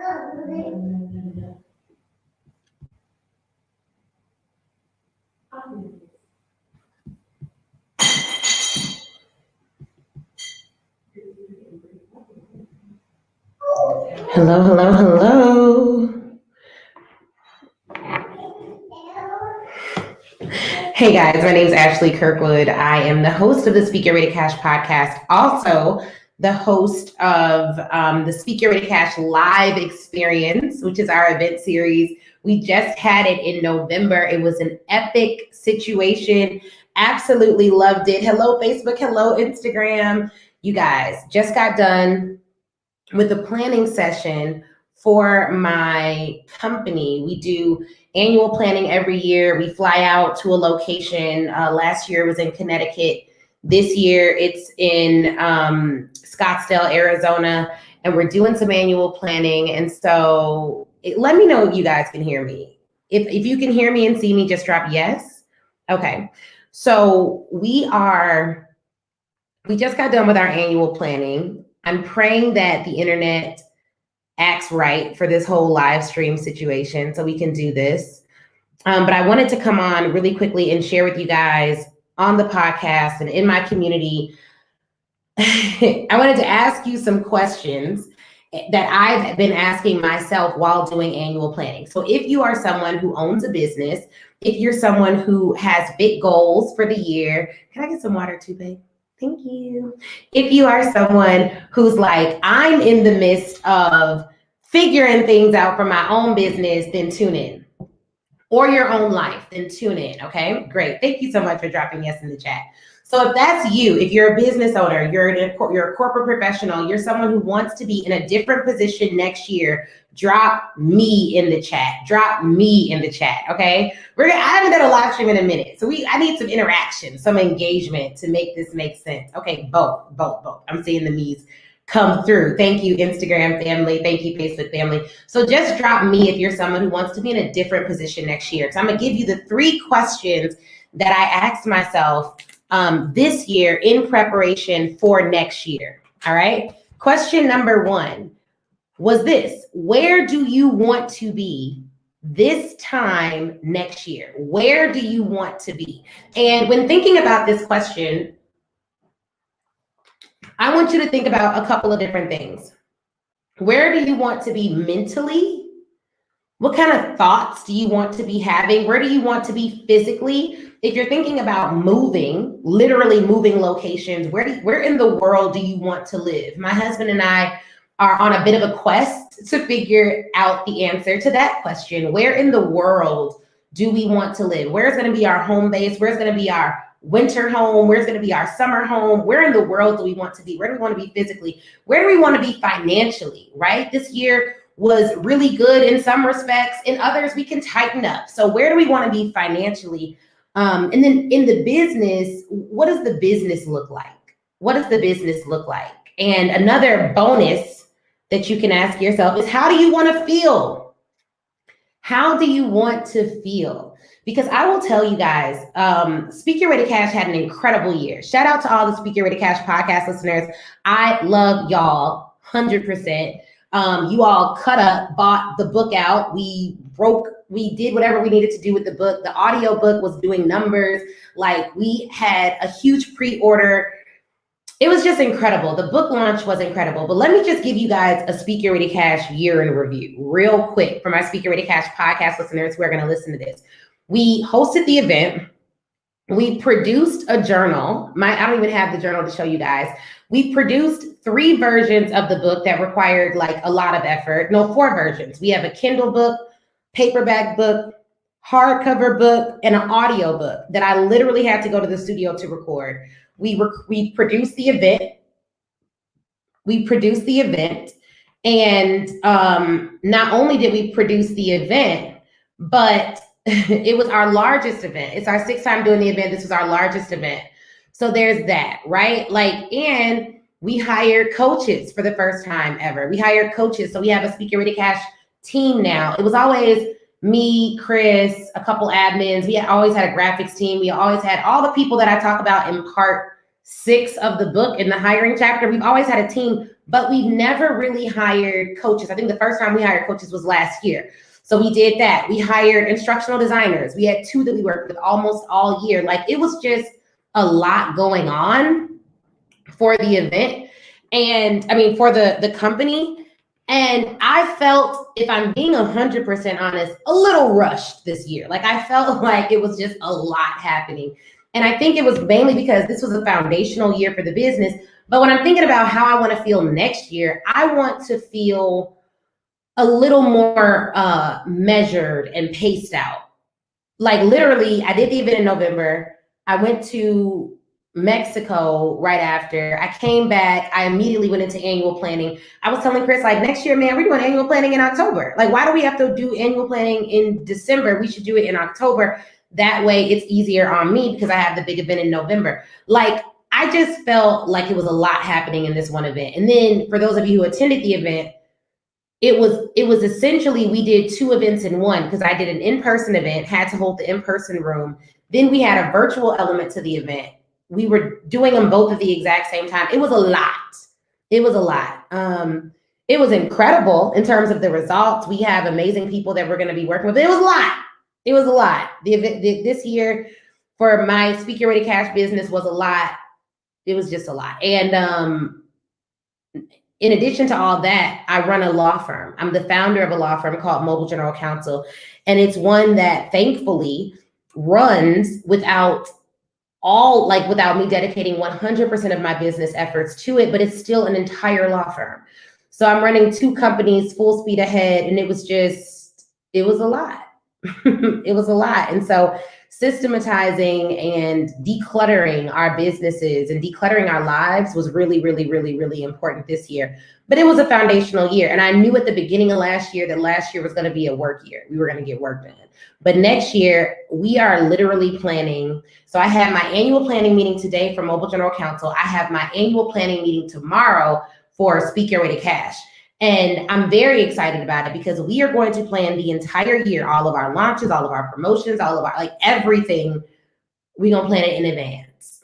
Hello, hello, hello. Hey guys, my name is Ashley Kirkwood. I am the host of the Speak Your Way to Cash podcast, also the host of the Speak Your Way to Cash live experience, which is our event series. We just had it in November. It was an epic situation. Absolutely loved it. Hello, Facebook. Hello, Instagram. You guys, just got done with a planning session for my company. We do annual planning every year. We fly out to a location. Last year it was in Connecticut. This year it's in Scottsdale, Arizona, and we're doing some annual planning. And so let me know if you guys can hear me. If you can hear me and see me, just drop yes. Okay. So we just got done with our annual planning. I'm praying that the internet acts right for this whole live stream situation so we can do this. But I wanted to come on really quickly and share with you guys on the podcast and in my community. I wanted to ask you some questions that I've been asking myself while doing annual planning. So if you are someone who owns a business, if you're someone who has big goals for the year, can I get some water too, babe? Thank you. If you are someone who's like, I'm in the midst of figuring things out for my own business, then tune in. Or your own life, then tune in, okay? Great. Thank you so much for dropping yes in the chat. So if that's you, if you're a business owner, you're a corporate professional, you're someone who wants to be in a different position next year, drop me in the chat. Drop me in the chat, okay? I haven't done a live stream in a minute, so I need some interaction, some engagement to make this make sense. Okay, both. I'm seeing the me's come through. Thank you, Instagram family. Thank you, Facebook family. So just drop me if you're someone who wants to be in a different position next year. So I'm gonna give you the 3 questions that I asked myself this year in preparation for next year. All right. Question number 1 was this: where do you want to be this time next year? Where do you want to be? And when thinking about this question, I want you to think about a couple of different things. Where do you want to be mentally? What kind of thoughts do you want to be having? Where do you want to be physically? If you're thinking about moving, literally moving locations, where in the world do you want to live? My husband and I are on a bit of a quest to figure out the answer to that question. Where in the world do we want to live? Where's going to be our home base? Where's going to be our winter home? Where's going to be our summer home? Where in the world do we want to be? Where do we want to be physically? Where do we want to be financially, right? This year was really good in some respects. In others, we can tighten up. So where do we want to be financially? And then in the business, what does the business look like? What does the business look like? And another bonus that you can ask yourself is, how do you want to feel? How do you want to feel? Because I will tell you guys, Speak Your Way to Cash had an incredible year. Shout out to all the Speak Your Way to Cash podcast listeners. I love y'all 100%. You all cut up, bought the book out. We did whatever we needed to do with the book. The audio book was doing numbers. Like, we had a huge pre-order. It was just incredible. The book launch was incredible. But let me just give you guys a Speak Your Way to Cash year in review real quick for my Speak Your Way to Cash podcast listeners who are going to listen to this. We hosted the event. We produced a journal. I don't even have the journal to show you guys. We produced 3 versions of the book that required like a lot of effort. No, 4 versions. We have a Kindle book, paperback book, hardcover book, and an audio book that I literally had to go to the studio to record. We produced the event. And not only did we produce the event, but it was our largest event. It's our 6th time doing the event. This was our largest event. So there's that, right? Like, and we hired coaches for the first time ever. We hired coaches. So we have a Speak Your Way to Cash team now. It was always me, Chris, a couple admins. We always had a graphics team. We always had all the people that I talk about in part 6 of the book in the hiring chapter. We've always had a team, but we've never really hired coaches. I think the first time we hired coaches was last year. So we did that. We hired instructional designers. We had 2 that we worked with almost all year. Like, it was just a lot going on for the event. And I mean, for the company. And I felt, if I'm being 100% honest, a little rushed this year. Like, I felt like it was just a lot happening. And I think it was mainly because this was a foundational year for the business. But when I'm thinking about how I want to feel next year, I want to feel a little more measured and paced out. Like, literally, I did the event in November. I went to Mexico right after. I came back. I immediately went into annual planning. I was telling Chris, like, next year, man, we're doing annual planning in October. Like, why do we have to do annual planning in December? We should do it in October. That way it's easier on me because I have the big event in November. Like, I just felt like it was a lot happening in this one event. And then for those of you who attended the event, it was essentially, we did 2 events in one, because I did an in-person event, had to hold the in-person room. Then we had a virtual element to the event. We were doing them both at the exact same time. It was a lot. It was a lot. It was incredible in terms of the results. We have amazing people that we're going to be working with. It was a lot. It was a lot. The event this year for my Speaker Ready Cash business was a lot. It was just a lot. And in addition to all that, I run a law firm. I'm the founder of a law firm called Mobile General Counsel. And it's one that thankfully runs without me dedicating 100% of my business efforts to it, but it's still an entire law firm. So I'm running 2 companies full speed ahead, and it was a lot. It was a lot. And so systematizing and decluttering our businesses and decluttering our lives was really, really, really, really important this year. But it was a foundational year. And I knew at the beginning of last year that last year was going to be a work year. We were going to get work done. But next year, we are literally planning. So I have my annual planning meeting today for Mobile General Counsel. I have my annual planning meeting tomorrow for Speaker Ready Cash. And I'm very excited about it because we are going to plan the entire year, all of our launches, all of our promotions, all of our, like, everything. We're going to plan it in advance.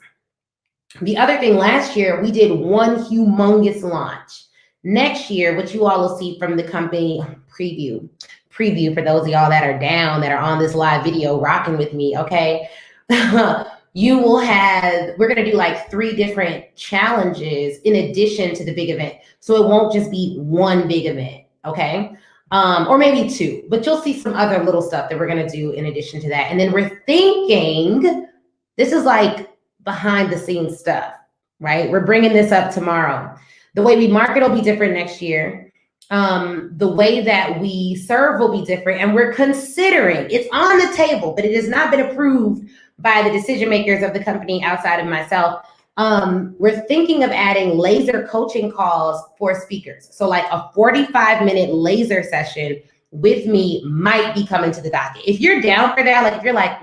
The other thing, last year, we did one humongous launch. Next year, what you all will see from the company preview for those of y'all that are down, that are on this live video rocking with me, okay? You will have, we're going to do like 3 different challenges in addition to the big event. So it won't just be one big event, okay? Or maybe 2, but you'll see some other little stuff that we're going to do in addition to that. And then we're thinking, this is like behind the scenes stuff, right? We're bringing this up tomorrow. The way we market will be different next year. The way that we serve will be different. And we're considering, it's on the table, but it has not been approved by the decision makers of the company outside of myself. We're thinking of adding laser coaching calls for speakers. So like a 45-minute laser session with me might be coming to the docket. If you're down for that, like if you're like,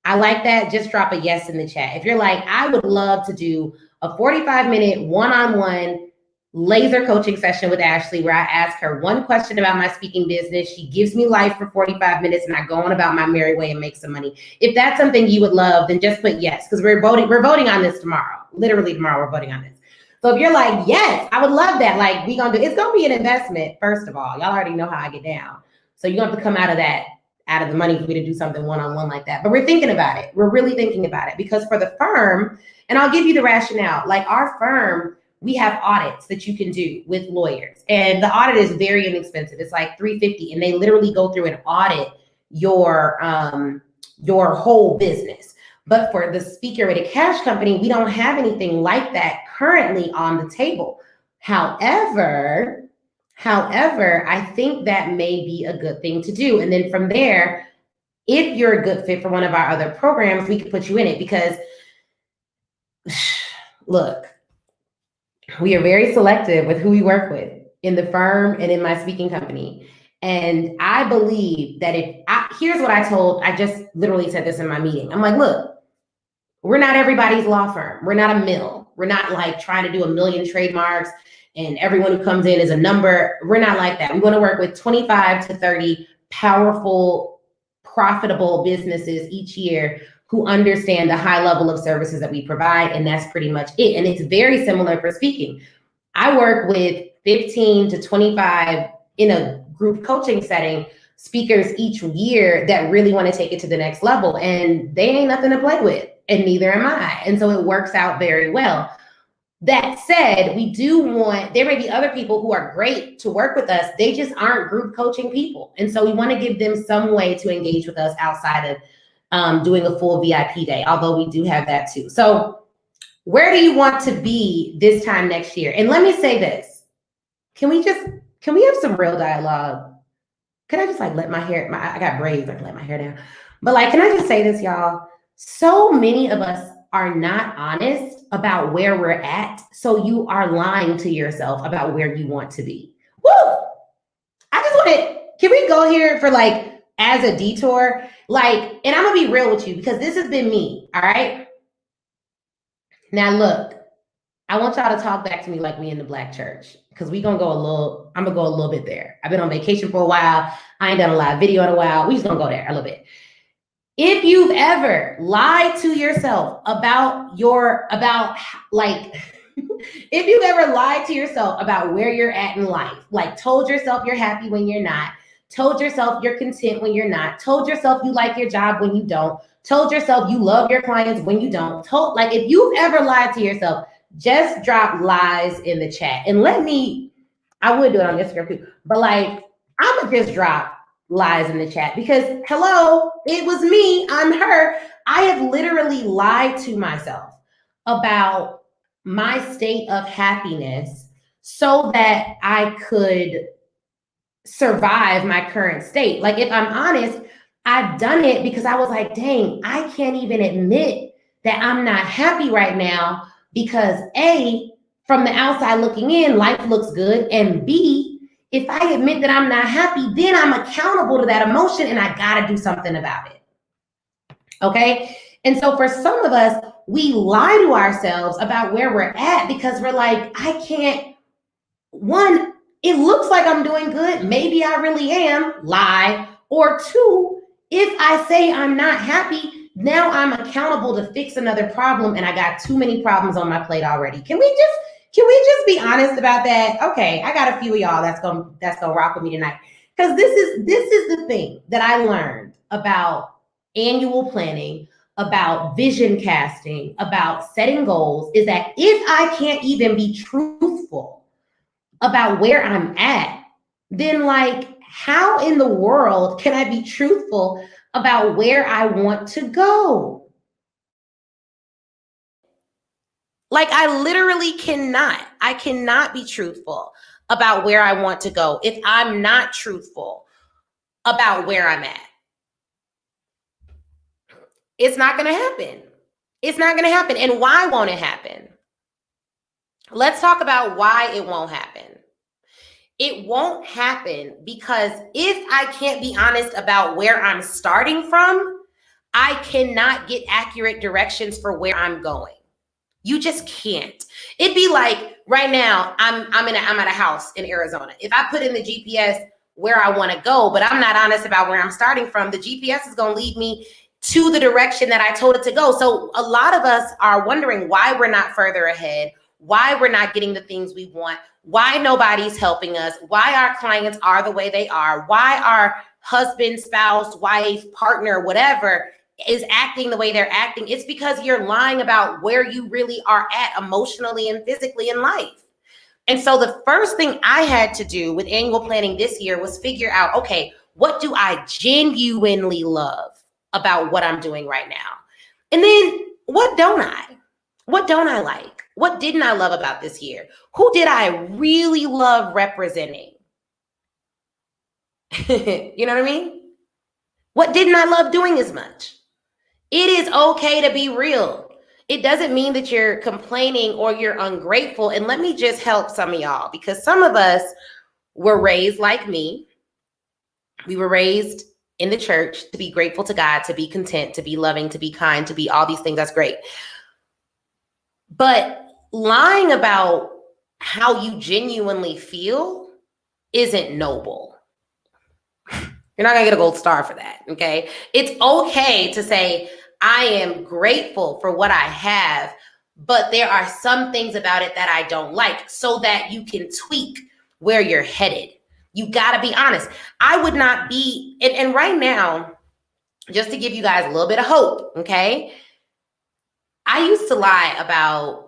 I like that, just drop a yes in the chat. If you're like, I would love to do a 45-minute one-on-one laser coaching session with Ashley, where I ask her one question about my speaking business. She gives me life for 45 minutes and I go on about my merry way and make some money. If that's something you would love, then just put yes, because we're voting on this tomorrow. Literally tomorrow, we're voting on this. So if you're like, yes, I would love that, like it's gonna be an investment, first of all. Y'all already know how I get down. So you have to come out of the money for me to do something one-on-one like that. But we're thinking about it. We're really thinking about it, because for the firm, and I'll give you the rationale, like our firm, we have audits that you can do with lawyers, and the audit is very inexpensive. It's like $350, and they literally go through and audit your whole business. But for the Speaker Ready Cash company, we don't have anything like that currently on the table. However, I think that may be a good thing to do. And then from there, if you're a good fit for one of our other programs, we could put you in it, because look, we are very selective with who we work with in the firm and in my speaking company. And I believe that here's what I just literally said this in my meeting. I'm like, look, we're not everybody's law firm. We're not a mill. We're not like trying to do 1 million trademarks and everyone who comes in is a number. We're not like that. We want to work with 25 to 30 powerful, profitable businesses each year who understand the high level of services that we provide, and that's pretty much it. And it's very similar for speaking. I work with 15 to 25 in a group coaching setting speakers each year that really want to take it to the next level, and they ain't nothing to play with, and neither am I. And so it works out very well. That said, we do want, there may be other people who are great to work with us. They just aren't group coaching people. And so we want to give them some way to engage with us outside of doing a full VIP day, although we do have that too. So where do you want to be this time next year? And let me say this, can we have some real dialogue? Can I just like let my hair, I got braids, I can let my hair down. But like, can I just say this, y'all? So many of us are not honest about where we're at. So you are lying to yourself about where you want to be. Woo! I just want to, can we go here for like, as a detour? Like, and I'm gonna be real with you because this has been me, all right? Now look, I want y'all to talk back to me like we in the Black church, because I'm gonna go a little bit there. I've been on vacation for a while. I ain't done a live video in a while. We just gonna go there a little bit. If you've ever lied to yourself about if you've ever lied to yourself about where you're at in life, like told yourself you're happy when you're not, told yourself you're content when you're not, told yourself you like your job when you don't, told yourself you love your clients when you don't, if you've ever lied to yourself, just drop lies in the chat. And I would do it on Instagram too, but like, I'm gonna just drop lies in the chat because hello, it was me, I'm her. I have literally lied to myself about my state of happiness so that I could survive my current state. Like, if I'm honest, I've done it because I was like, dang, I can't even admit that I'm not happy right now because A, from the outside looking in, life looks good, and B, if I admit that I'm not happy, then I'm accountable to that emotion and I gotta do something about it, okay? And so for some of us, we lie to ourselves about where we're at because we're like, one, it looks like I'm doing good, maybe I really am, lie. Or two, if I say I'm not happy, now I'm accountable to fix another problem and I got too many problems on my plate already. Can we just be honest about that? Okay, I got a few of y'all that's gonna rock with me tonight. Because this is the thing that I learned about annual planning, about vision casting, about setting goals, is that if I can't even be truthful about where I'm at, then like, how in the world can I be truthful about where I want to go? Like, I literally cannot. I cannot be truthful about where I want to go if I'm not truthful about where I'm at. It's not going to happen. It's not going to happen. And why won't it happen? Let's talk about why it won't happen. It won't happen because if I can't be honest about where I'm starting from, I cannot get accurate directions for where I'm going. You just can't. It'd be like right now, I'm at a house in Arizona. If I put in the GPS where I want to go, but I'm not honest about where I'm starting from, the GPS is going to lead me to the direction that I told it to go. So a lot of us are wondering why we're not further ahead, why we're not getting the things we want, why nobody's helping us, why our clients are the way they are, why our husband, spouse, wife, partner, whatever is acting the way they're acting. It's because you're lying about where you really are at emotionally and physically in life. And so the first thing I had to do with annual planning this year was figure out, okay, what do I genuinely love about what I'm doing right now? And then what don't I? What don't I like? What didn't I love about this year? Who did I really love representing? You know what I mean? What didn't I love doing as much? It is okay to be real. It doesn't mean that you're complaining or you're ungrateful. And let me just help some of y'all, because some of us were raised like me. We were raised in the church to be grateful to God, to be content, to be loving, to be kind, to be all these things. That's great. But lying about how you genuinely feel isn't noble. You're not gonna get a gold star for that, okay? It's okay to say, I am grateful for what I have, but there are some things about it that I don't like, so that you can tweak where you're headed. You got to be honest. I would not be, and right now, just to give you guys a little bit of hope, okay? I used to lie about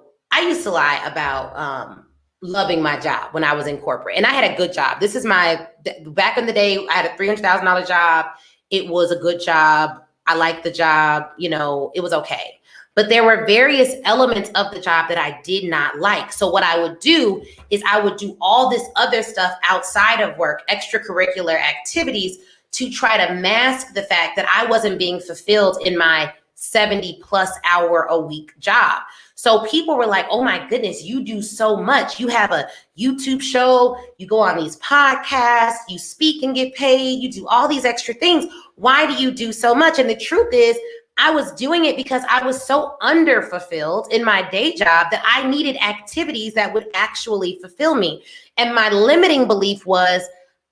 loving my job when I was in corporate, and I had a good job. This is back in the day, I had a $300,000 job. It was a good job. I liked the job, it was okay. But there were various elements of the job that I did not like. So what I would do is I would do all this other stuff outside of work, extracurricular activities, to try to mask the fact that I wasn't being fulfilled in my 70-plus-hour-a-week job. So people were like, oh my goodness, you do so much. You have a YouTube show, you go on these podcasts, you speak and get paid, you do all these extra things. Why do you do so much? And the truth is, I was doing it because I was so underfulfilled in my day job that I needed activities that would actually fulfill me. And my limiting belief was,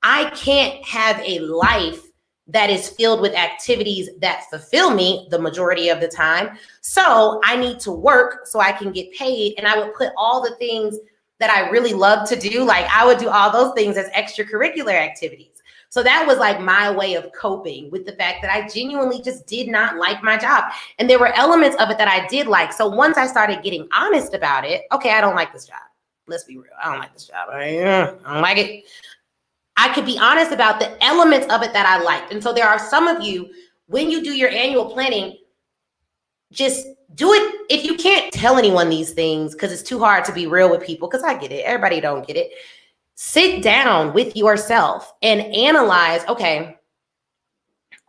I can't have a life that is filled with activities that fulfill me the majority of the time. So I need to work so I can get paid. And I would put all the things that I really love to do, like I would do all those things as extracurricular activities. So that was like my way of coping with the fact that I genuinely just did not like my job. And there were elements of it that I did like. So once I started getting honest about it, okay, I don't like this job. Let's be real. I don't like this job. I don't like it. I could be honest about the elements of it that I liked. And so there are some of you, when you do your annual planning, just do it. If you can't tell anyone these things, because it's too hard to be real with people, because I get it. Everybody don't get it. Sit down with yourself and analyze, okay,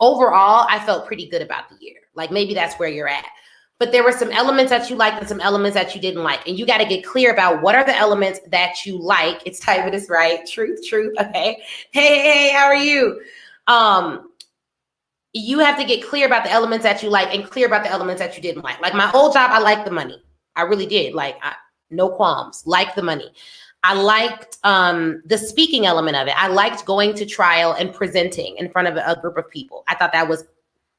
overall, I felt pretty good about the year. Like maybe that's where you're at. But there were some elements that you liked and some elements that you didn't like. And you got to get clear about what are the elements that you like. It's typing this right. Truth. Okay. Hey, how are you? You have to get clear about the elements that you like and clear about the elements that you didn't like. Like my old job, I liked the money. I really did. No qualms, liked the money. I liked the speaking element of it. I liked going to trial and presenting in front of a group of people. I thought that was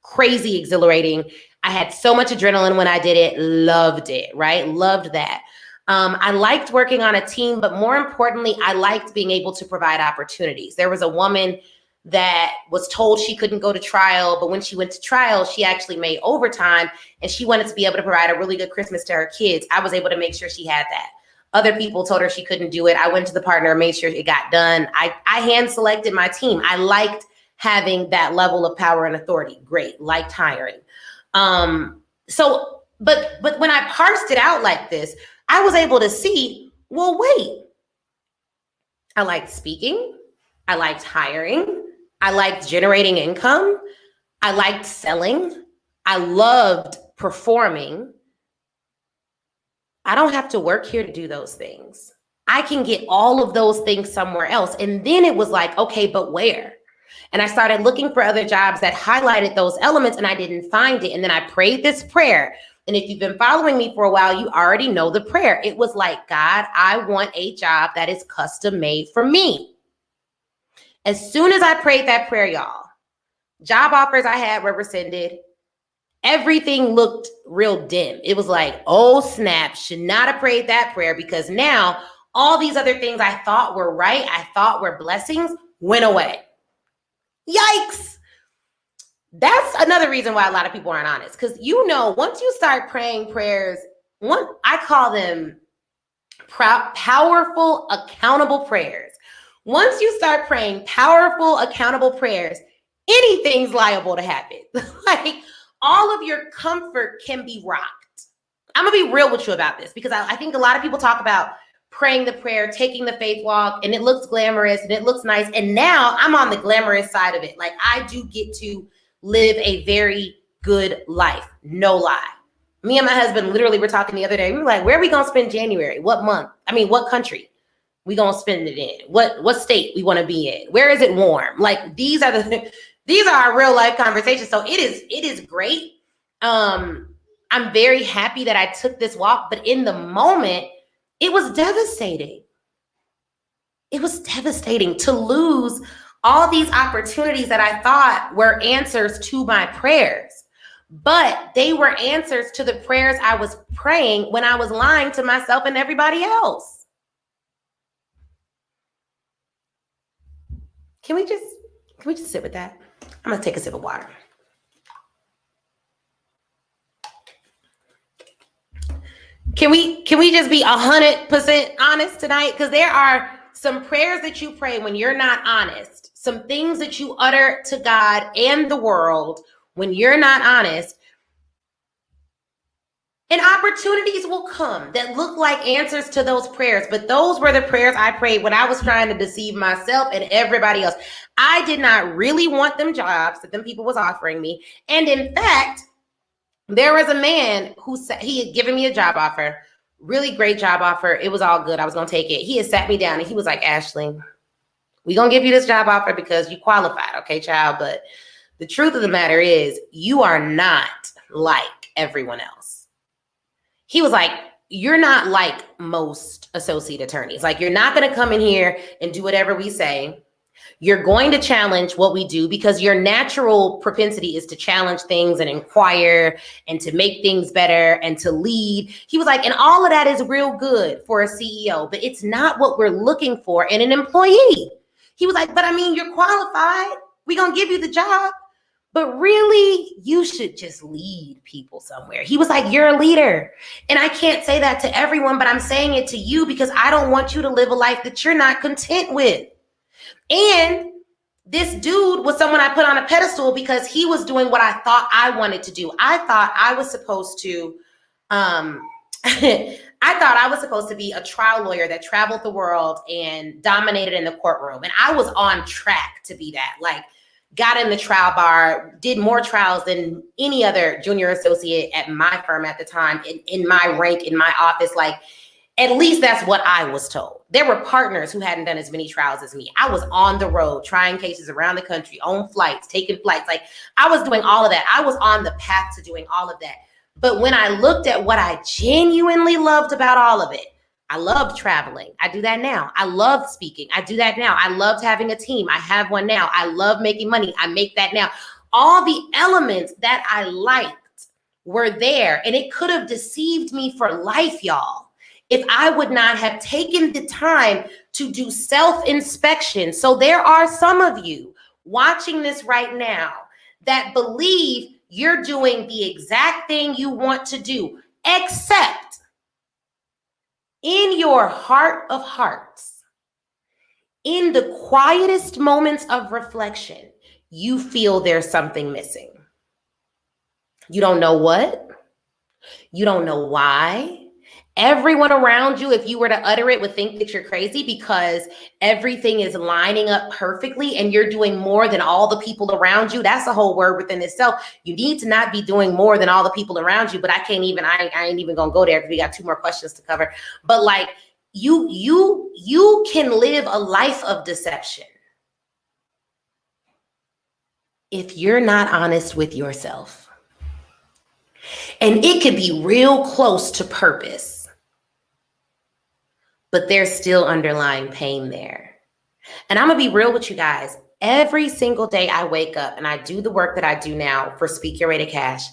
crazy exhilarating. I had so much adrenaline when I did it. Loved it, right? Loved that. I liked working on a team, but more importantly, I liked being able to provide opportunities. There was a woman that was told she couldn't go to trial, but when she went to trial, she actually made overtime, and she wanted to be able to provide a really good Christmas to her kids. I was able to make sure she had that. Other people told her she couldn't do it. I went to the partner, made sure it got done. I hand selected my team. I liked having that level of power and authority. Great, liked hiring. But when I parsed it out like this, I was able to see, well, wait, I liked speaking. I liked hiring. I liked generating income. I liked selling. I loved performing. I don't have to work here to do those things. I can get all of those things somewhere else. And then it was like, okay, but where? And I started looking for other jobs that highlighted those elements, and I didn't find it. And then I prayed this prayer. And if you've been following me for a while, you already know the prayer. It was like, God, I want a job that is custom made for me. As soon as I prayed that prayer, y'all, job offers I had were rescinded. Everything looked real dim. It was like, oh snap, should not have prayed that prayer, because now all these other things I thought were right, I thought were blessings, went away. Yikes. That's another reason why a lot of people aren't honest. Because once you start praying prayers, I call them powerful, accountable prayers. Once you start praying powerful, accountable prayers, anything's liable to happen. Like all of your comfort can be rocked. I'm gonna be real with you about this, because I think a lot of people talk about praying the prayer, taking the faith walk, and it looks glamorous and it looks nice. And now I'm on the glamorous side of it. Like I do get to live a very good life. No lie. Me and my husband literally were talking the other day. We were like, where are we going to spend January? What month? What country we going to spend it in? What state we want to be in? Where is it warm? Like these are our real life conversations. So it is great. I'm very happy that I took this walk, but in the moment, it was devastating. It was devastating to lose all these opportunities that I thought were answers to my prayers. but they were answers to the prayers I was praying when I was lying to myself and everybody else. Can we just sit with that? I'm gonna take a sip of water. Can we just be 100% honest tonight? Because there are some prayers that you pray when you're not honest, some things that you utter to God and the world when you're not honest, and opportunities will come that look like answers to those prayers. But those were the prayers I prayed when I was trying to deceive myself and everybody else. I did not really want them jobs that them people was offering me. And in fact, there was a man who said he had given me a job offer, really great job offer. It was all good. I was going to take it. He had sat me down and he was like, Ashley, we're going to give you this job offer because you qualified. Okay, child. But the truth of the matter is you are not like everyone else. He was like, you're not like most associate attorneys. Like, you're not going to come in here and do whatever we say. You're going to challenge what we do because your natural propensity is to challenge things and inquire and to make things better and to lead. He was like, and all of that is real good for a CEO, but it's not what we're looking for in an employee. He was like, but I mean, you're qualified. We're going to give you the job. But really, you should just lead people somewhere. He was like, you're a leader. And I can't say that to everyone, but I'm saying it to you because I don't want you to live a life that you're not content with. And this dude was someone I put on a pedestal because he was doing what I thought I wanted to do. I thought I was supposed to, be a trial lawyer that traveled the world and dominated in the courtroom. And I was on track to be that. Like, got in the trial bar, did more trials than any other junior associate at my firm at the time, in my rank, in my office. Like, at least that's what I was told. There were partners who hadn't done as many trials as me. I was on the road, trying cases around the country, on flights, taking flights. Like, I was doing all of that. I was on the path to doing all of that. But when I looked at what I genuinely loved about all of it, I loved traveling. I do that now. I loved speaking. I do that now. I loved having a team. I have one now. I love making money. I make that now. All the elements that I liked were there, and it could have deceived me for life, y'all, if I would not have taken the time to do self-inspection. So there are some of you watching this right now that believe you're doing the exact thing you want to do, except in your heart of hearts, in the quietest moments of reflection, you feel there's something missing. You don't know what. You don't know why. Everyone around you, if you were to utter it, would think that you're crazy because everything is lining up perfectly and you're doing more than all the people around you. That's a whole word within itself. You need to not be doing more than all the people around you, but I ain't even gonna go there because we got 2 more questions to cover. But like, you can live a life of deception if you're not honest with yourself. And it could be real close to purpose, but there's still underlying pain there. And I'm gonna be real with you guys. Every single day I wake up and I do the work that I do now for Speak Your Way to Cash,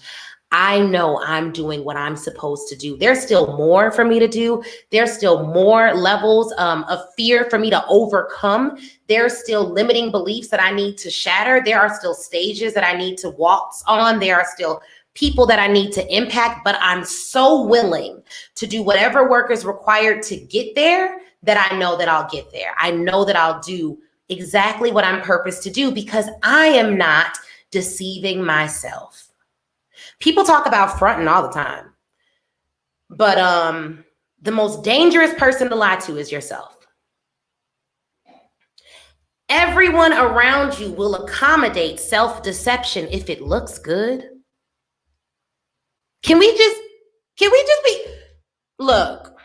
I know I'm doing what I'm supposed to do. There's still more for me to do. There's still more levels of fear for me to overcome. There's still limiting beliefs that I need to shatter. There are still stages that I need to waltz on. There are still people that I need to impact, but I'm so willing to do whatever work is required to get there that I know that I'll get there. I know that I'll do exactly what I'm purposed to do because I am not deceiving myself. People talk about fronting all the time, but the most dangerous person to lie to is yourself. Everyone around you will accommodate self-deception if it looks good. Can we just look,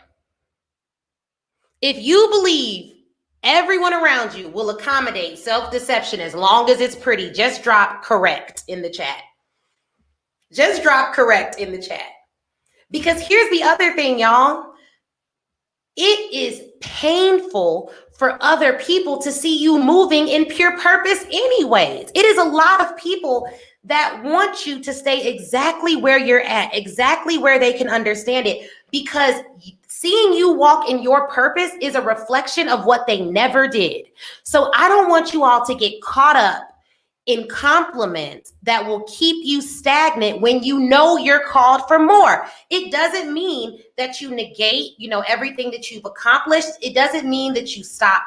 if you believe everyone around you will accommodate self-deception as long as it's pretty, just drop correct in the chat. Just drop correct in the chat. Because here's the other thing, y'all. It is painful for other people to see you moving in pure purpose anyways. It is a lot of people that want you to stay exactly where you're at, exactly where they can understand it, because seeing you walk in your purpose is a reflection of what they never did. So I don't want you all to get caught up in compliments that will keep you stagnant when you know you're called for more. It doesn't mean that you negate, everything that you've accomplished. It doesn't mean that you stop,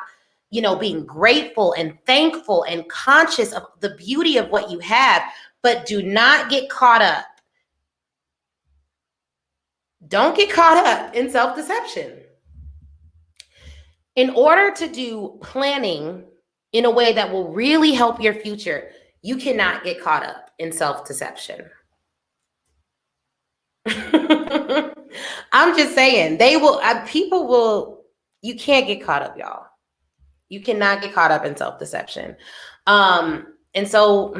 being grateful and thankful and conscious of the beauty of what you have, but do not get caught up. Don't get caught up in self-deception. In order to do planning in a way that will really help your future, you cannot get caught up in self-deception. I'm just saying, you can't get caught up, y'all. You cannot get caught up in self-deception. And so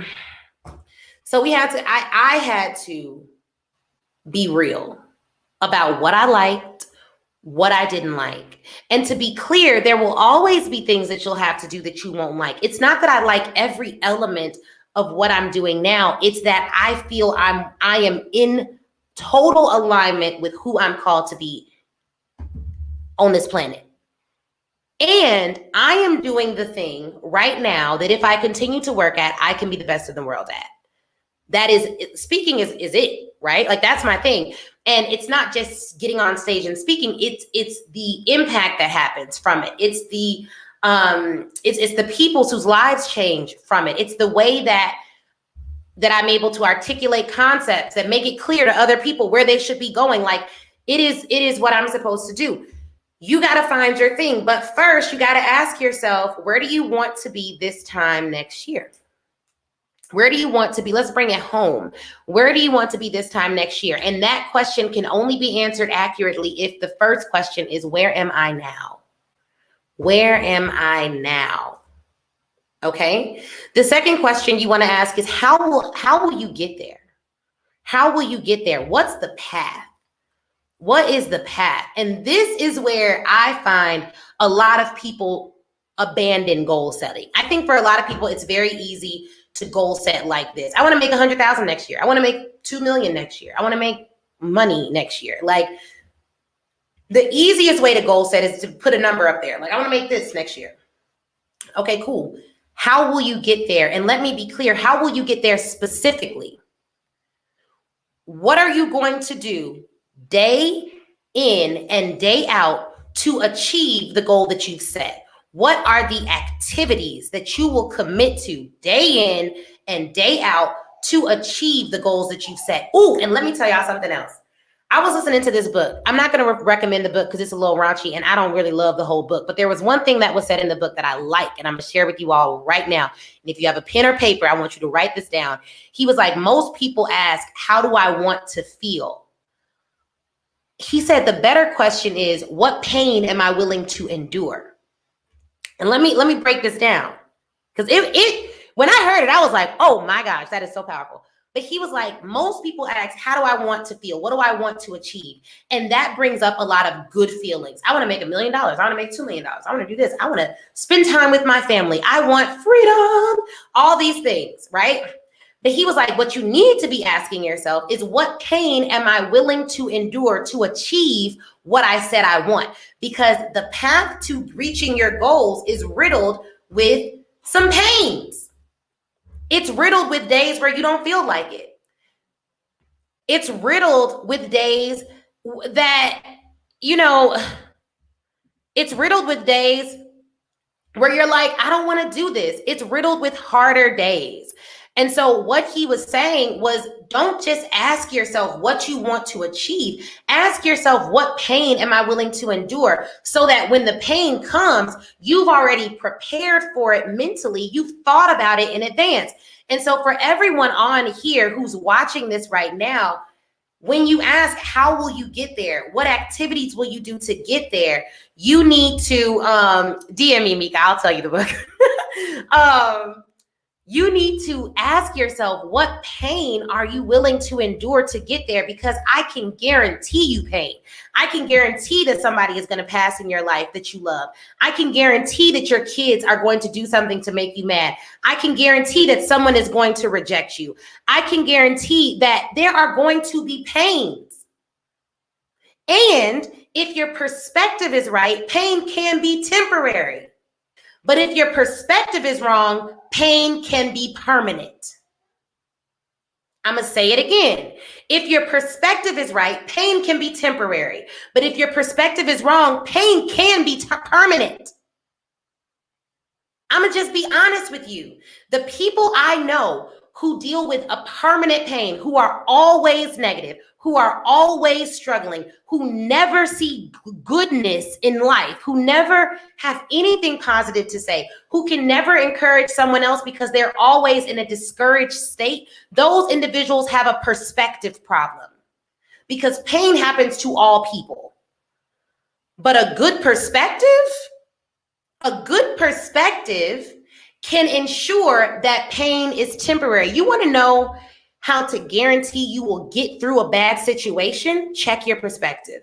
I had to be real about what I liked, what I didn't like. And to be clear, there will always be things that you'll have to do that you won't like. It's not that I like every element of what I'm doing now. It's that I feel I am in total alignment with who I'm called to be on this planet. And I am doing the thing right now that if I continue to work at, I can be the best in the world at. That is, speaking is it, right? Like, that's my thing. And it's not just getting on stage and speaking. It's the impact that happens from it. It's the people whose lives change from it. It's the way that I'm able to articulate concepts that make it clear to other people where they should be going. Like, it is what I'm supposed to do. You got to find your thing. But first, you got to ask yourself, where do you want to be this time next year? Where do you want to be? Let's bring it home. Where do you want to be this time next year? And that question can only be answered accurately if the first question is, where am I now? Where am I now? Okay. The second question you want to ask is, how will you get there? How will you get there? What's the path? What is the path? And this is where I find a lot of people abandon goal setting. I think for a lot of people, it's very easy to goal set like this. I want to make 100,000 next year. I want to make 2 million next year. I want to make money next year. Like, the easiest way to goal set is to put a number up there. Like, I want to make this next year. Okay, cool. How will you get there? And let me be clear. How will you get there specifically? What are you going to do day in and day out to achieve the goal that you've set? What are the activities that you will commit to day in and day out to achieve the goals that you've set? Ooh, and let me tell y'all something else. I was listening to this book. I'm not going to recommend the book because it's a little raunchy and I don't really love the whole book. But there was one thing that was said in the book that I like, and I'm going to share with you all right now. And if you have a pen or paper, I want you to write this down. He was like, most people ask, how do I want to feel? He said, the better question is, what pain am I willing to endure? And let me break this down, because when I heard it, I was like, oh my gosh, that is so powerful. But he was like, most people ask, how do I want to feel? What do I want to achieve? And that brings up a lot of good feelings. I want to make $1 million. I want to make $2 million. I want to do this. I want to spend time with my family. I want freedom, all these things, right? But he was like, what you need to be asking yourself is, what pain am I willing to endure to achieve what I said I want? Because the path to reaching your goals is riddled with some pains. It's riddled with days where you don't feel like it. It's riddled with days that, it's riddled with days where you're like, I don't want to do this. It's riddled with harder days. And so what he was saying was, don't just ask yourself what you want to achieve. Ask yourself, what pain am I willing to endure? So that when the pain comes, you've already prepared for it mentally. You've thought about it in advance. And so for everyone on here who's watching this right now, when you ask, how will you get there? What activities will you do to get there? You need to DM me, Mika. I'll tell you the book. You need to ask yourself, what pain are you willing to endure to get there? Because I can guarantee you pain. I can guarantee that somebody is going to pass in your life that you love. I can guarantee that your kids are going to do something to make you mad. I can guarantee that someone is going to reject you. I can guarantee that there are going to be pains. And if your perspective is right, pain can be temporary. But if your perspective is wrong, pain can be permanent. I'm going to say it again. If your perspective is right, pain can be temporary. But if your perspective is wrong, pain can be permanent. I'm going to just be honest with you. The people I know who deal with a permanent pain, who are always negative, who are always struggling, who never see goodness in life, who never have anything positive to say, who can never encourage someone else because they're always in a discouraged state, those individuals have a perspective problem, because pain happens to all people. But a good perspective can ensure that pain is temporary. You want to know how to guarantee you will get through a bad situation? Check your perspective.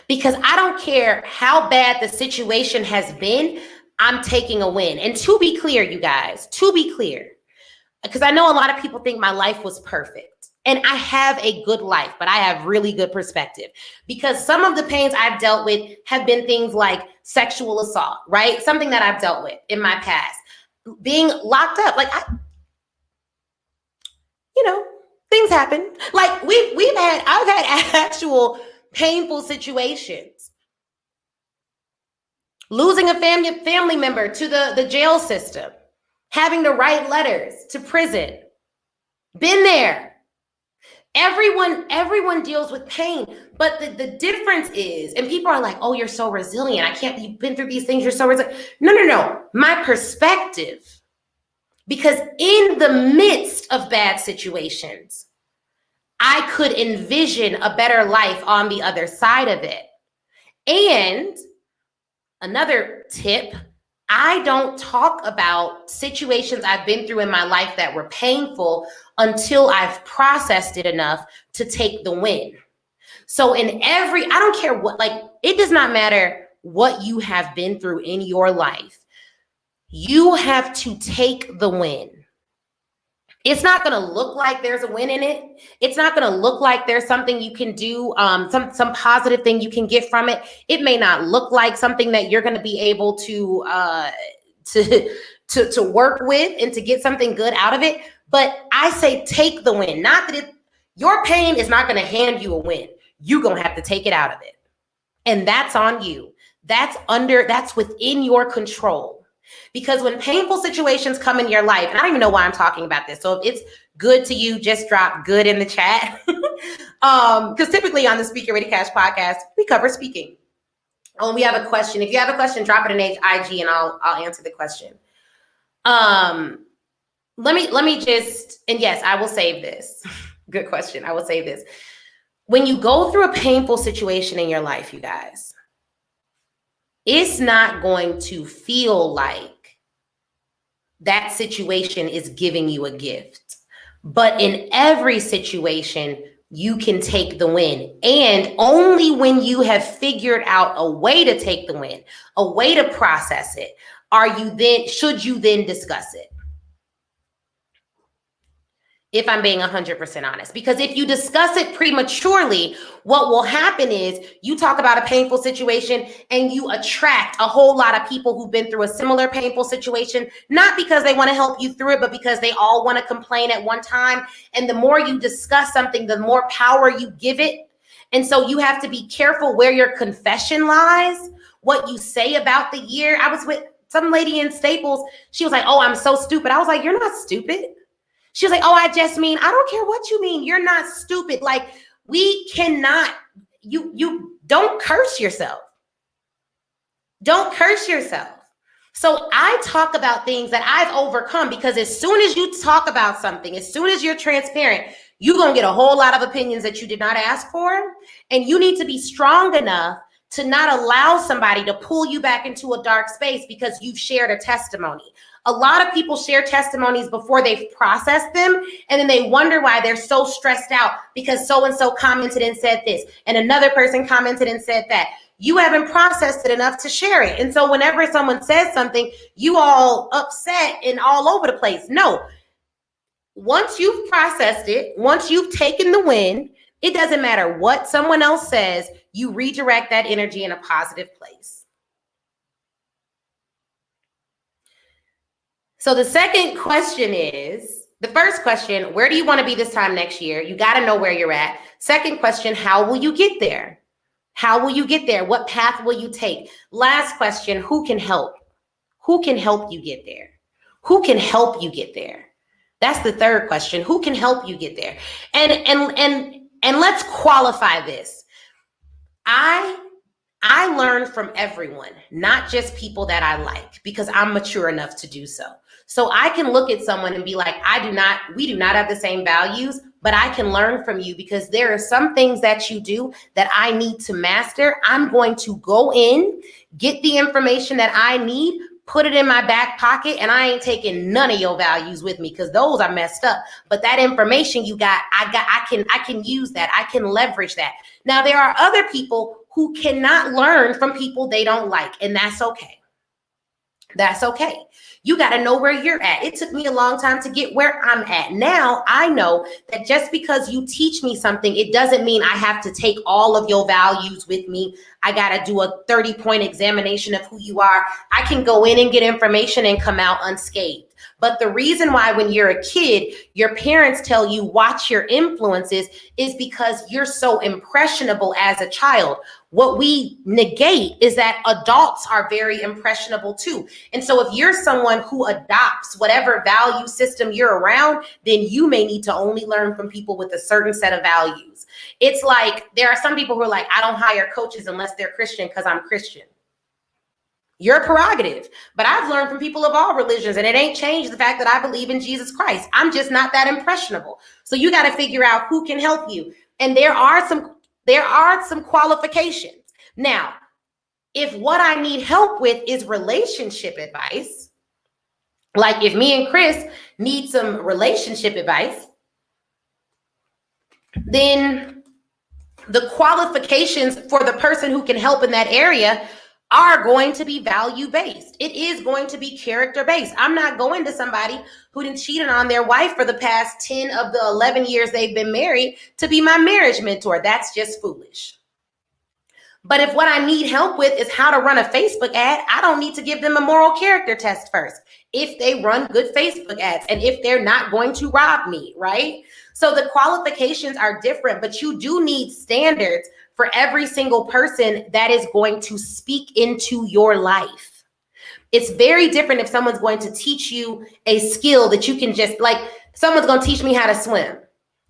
Because I don't care how bad the situation has been, I'm taking a win. And to be clear, you guys, because I know a lot of people think my life was perfect. And I have a good life, but I have really good perspective, because some of the pains I've dealt with have been things like sexual assault, right? Something that I've dealt with in my past, being locked up. Like, things happen. Like I've had actual painful situations. Losing a family member to the jail system, having to write letters to prison. Been there. Everyone deals with pain, but the difference is, and people are like, oh, you're so resilient. You've been through these things. You're so resilient. No. My perspective, because in the midst of bad situations, I could envision a better life on the other side of it. And another tip, I don't talk about situations I've been through in my life that were painful until I've processed it enough to take the win. So I don't care what, it does not matter what you have been through in your life. You have to take the win. It's not going to look like there's a win in it. It's not going to look like there's something you can do, some positive thing you can get from it. It may not look like something that you're going to be able to work with and to get something good out of it. But I say take the win. Not that your pain is not going to hand you a win. You're going to have to take it out of it. And that's on you. That's within your control. Because when painful situations come in your life, and I don't even know why I'm talking about this, so if it's good to you, just drop good in the chat. Because typically on the Speaker Ready Cash podcast, we cover speaking. We have a question. If you have a question, drop it in IG and I'll answer the question. Let me just, and yes, I will save this. Good question. I will save this. When you go through a painful situation in your life, you guys, it's not going to feel like that situation is giving you a gift. But in every situation, you can take the win. And only when you have figured out a way to take the win, a way to process it, should you then discuss it. If I'm being 100% honest, because if you discuss it prematurely, what will happen is you talk about a painful situation and you attract a whole lot of people who've been through a similar painful situation, not because they want to help you through it, but because they all want to complain at one time. And the more you discuss something, the more power you give it. And so you have to be careful where your confession lies, what you say about the year. I was with some lady in Staples. She was like, oh, I'm so stupid. I was like, you're not stupid. She was like, oh, I just mean, I don't care what you mean. You're not stupid. Like, we cannot, you don't curse yourself. Don't curse yourself. So I talk about things that I've overcome, because as soon as you talk about something, as soon as you're transparent, you're going to get a whole lot of opinions that you did not ask for. And you need to be strong enough to not allow somebody to pull you back into a dark space because you've shared a testimony. A lot of people share testimonies before they've processed them, and then they wonder why they're so stressed out because so-and-so commented and said this, and another person commented and said that. You haven't processed it enough to share it. And so whenever someone says something, you all upset and all over the place. No. Once you've processed it, once you've taken the win, it doesn't matter what someone else says, you redirect that energy in a positive place. So the second question is, the first question, where do you want to be this time next year? You got to know where you're at. Second question, how will you get there? How will you get there? What path will you take? Last question, who can help? Who can help you get there? Who can help you get there? That's the third question. Who can help you get there? And let's qualify this. I learn from everyone, not just people that I like, because I'm mature enough to do so. So I can look at someone and be like, we do not have the same values, but I can learn from you because there are some things that you do that I need to master. I'm going to go in, get the information that I need, put it in my back pocket, and I ain't taking none of your values with me because those are messed up. But that information you got, I can use that. I can leverage that. Now, there are other people who cannot learn from people they don't like, and that's okay. That's okay. You got to know where you're at. It took me a long time to get where I'm at. Now I know that just because you teach me something, it doesn't mean I have to take all of your values with me. I got to do a 30-point examination of who you are. I can go in and get information and come out unscathed. But the reason why when you're a kid, your parents tell you watch your influences is because you're so impressionable as a child. What we negate is that adults are very impressionable too. And so if you're someone who adopts whatever value system you're around, then you may need to only learn from people with a certain set of values. It's like there are some people who are like, I don't hire coaches unless they're Christian because I'm Christian. Your prerogative. But I've learned from people of all religions, and it ain't changed the fact that I believe in Jesus Christ. I'm just not that impressionable. So you got to figure out who can help you. And there are some qualifications. Now, if what I need help with is relationship advice, like if me and Chris need some relationship advice, then the qualifications for the person who can help in that area are going to be value-based. It is going to be character-based. I'm not going to somebody who done cheated on their wife for the past 10 of the 11 years they've been married to be my marriage mentor. That's just foolish. But if what I need help with is how to run a Facebook ad, I don't need to give them a moral character test first. If they run good Facebook ads and if they're not going to rob me, right? So the qualifications are different, but you do need standards for every single person that is going to speak into your life. It's very different if someone's going to teach you a skill that you can just, like, someone's going to teach me how to swim.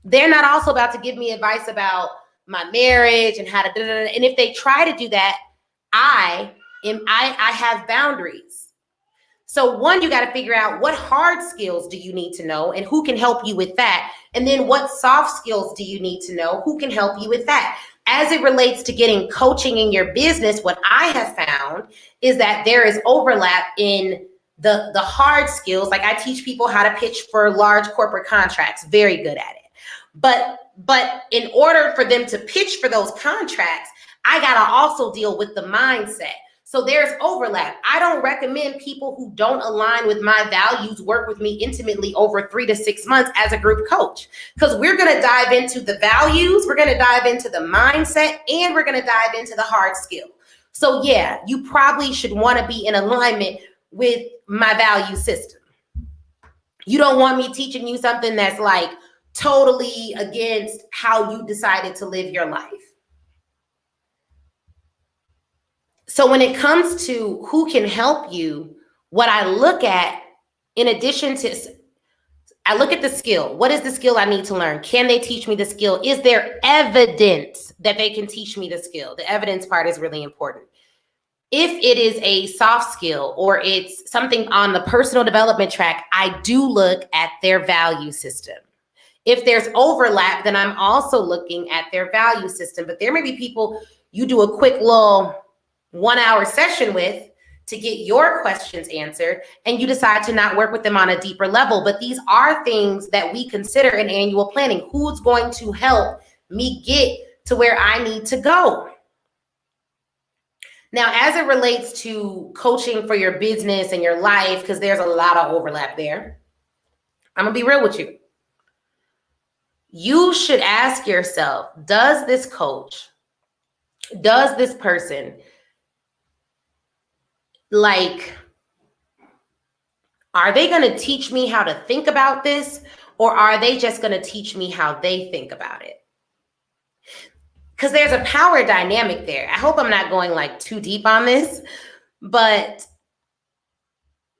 They're not also about to give me advice about my marriage and how to do that. And if they try to do that, I have boundaries. So one, you got to figure out what hard skills do you need to know and who can help you with that. And then what soft skills do you need to know? Who can help you with that? As it relates to getting coaching in your business, what I have found is that there is overlap in the hard skills. Like I teach people how to pitch for large corporate contracts, very good at it. But in order for them to pitch for those contracts, I got to also deal with the mindset. So there's overlap. I don't recommend people who don't align with my values work with me intimately over 3 to 6 months as a group coach, because we're going to dive into the values, we're going to dive into the mindset, and we're going to dive into the hard skill. So yeah, you probably should want to be in alignment with my value system. You don't want me teaching you something that's like totally against how you decided to live your life. So when it comes to who can help you, what I look at, in addition to, I look at the skill. What is the skill I need to learn? Can they teach me the skill? Is there evidence that they can teach me the skill? The evidence part is really important. If it is a soft skill or it's something on the personal development track, I do look at their value system. If there's overlap, then I'm also looking at their value system. But there may be people you do a quick little 1-hour session with, to get your questions answered, and you decide to not work with them on a deeper level. But these are things that we consider in annual planning. Who's going to help me get to where I need to go? Now, as it relates to coaching for your business and your life, because there's a lot of overlap there, I'm gonna be real with you. You should ask yourself, does this coach, does this person, like, are they going to teach me how to think about this, or are they just going to teach me how they think about it? Because there's a power dynamic there. I hope I'm not going like too deep on this, but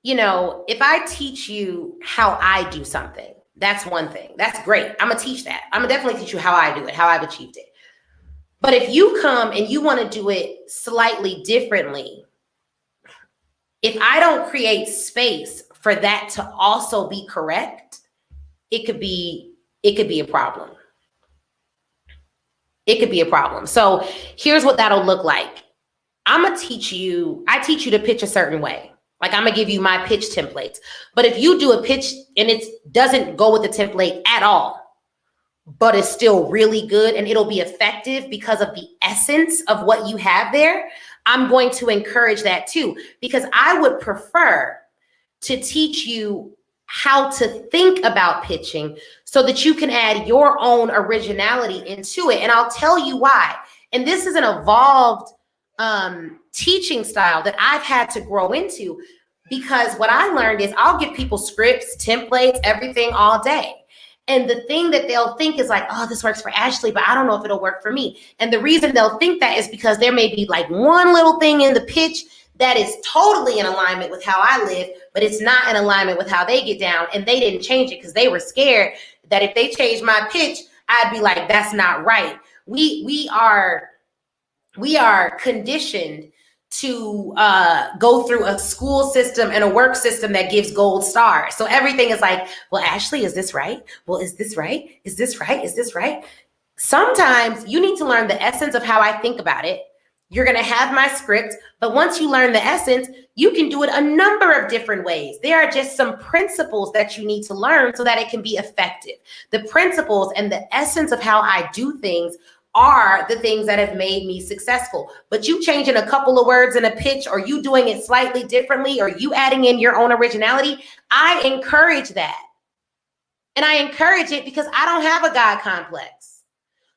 you know, if I teach you how I do something, that's one thing. That's great. I'm gonna teach that. I'm gonna definitely teach you how I do it, how I've achieved it. But if you come and you want to do it slightly differently, if I don't create space for that to also be correct, it could be a problem. It could be a problem. So here's what that'll look like. I teach you to pitch a certain way. Like, I'm gonna give you my pitch templates. But if you do a pitch and it doesn't go with the template at all, but it's still really good and it'll be effective because of the essence of what you have there, I'm going to encourage that too, because I would prefer to teach you how to think about pitching so that you can add your own originality into it. And I'll tell you why. And this is an evolved teaching style that I've had to grow into, because what I learned is I'll give people scripts, templates, everything all day. And the thing that they'll think is like, oh, this works for Ashley, but I don't know if it'll work for me. And the reason they'll think that is because there may be like one little thing in the pitch that is totally in alignment with how I live, but it's not in alignment with how they get down. And they didn't change it because they were scared that if they changed my pitch, I'd be like, that's not right. We are conditioned to go through a school system and a work system that gives gold stars. So everything is like, well, Ashley, is this right? Well, is this right? Is this right? Is this right? Sometimes you need to learn the essence of how I think about it. You're going to have my script, but once you learn the essence, you can do it a number of different ways. There are just some principles that you need to learn so that it can be effective. The principles and the essence of how I do things are the things that have made me successful. But you changing a couple of words in a pitch, or you doing it slightly differently, or you adding in your own originality, I encourage that. And I encourage it because I don't have a God complex.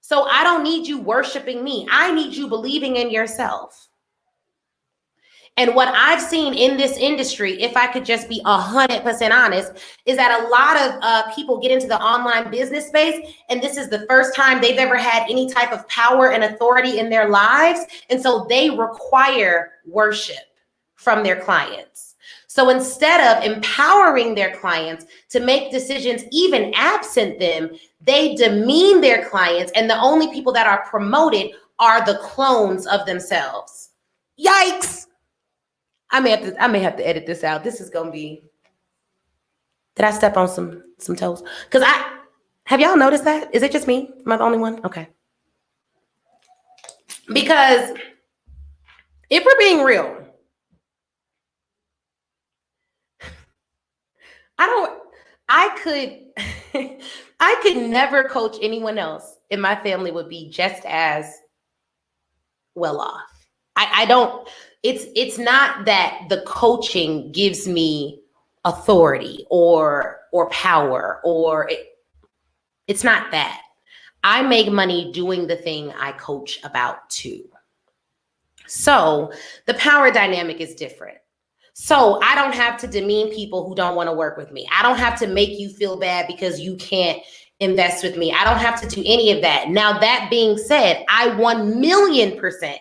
So I don't need you worshiping me. I need you believing in yourself. And what I've seen in this industry, if I could just be 100% honest, is that a lot of people get into the online business space, and this is the first time they've ever had any type of power and authority in their lives. And so they require worship from their clients. So instead of empowering their clients to make decisions even absent them, they demean their clients, and the only people that are promoted are the clones of themselves. Yikes. I may have to edit this out. This is gonna be. Did I step on some toes? Because have y'all noticed that? Is it just me? Am I the only one? Okay. Because if we're being real, I could never coach anyone else, and my family would be just as well off. I don't. It's not that the coaching gives me authority or power, or it's not that. I make money doing the thing I coach about too. So the power dynamic is different. So I don't have to demean people who don't want to work with me. I don't have to make you feel bad because you can't invest with me. I don't have to do any of that. Now, that being said, I 1,000,000%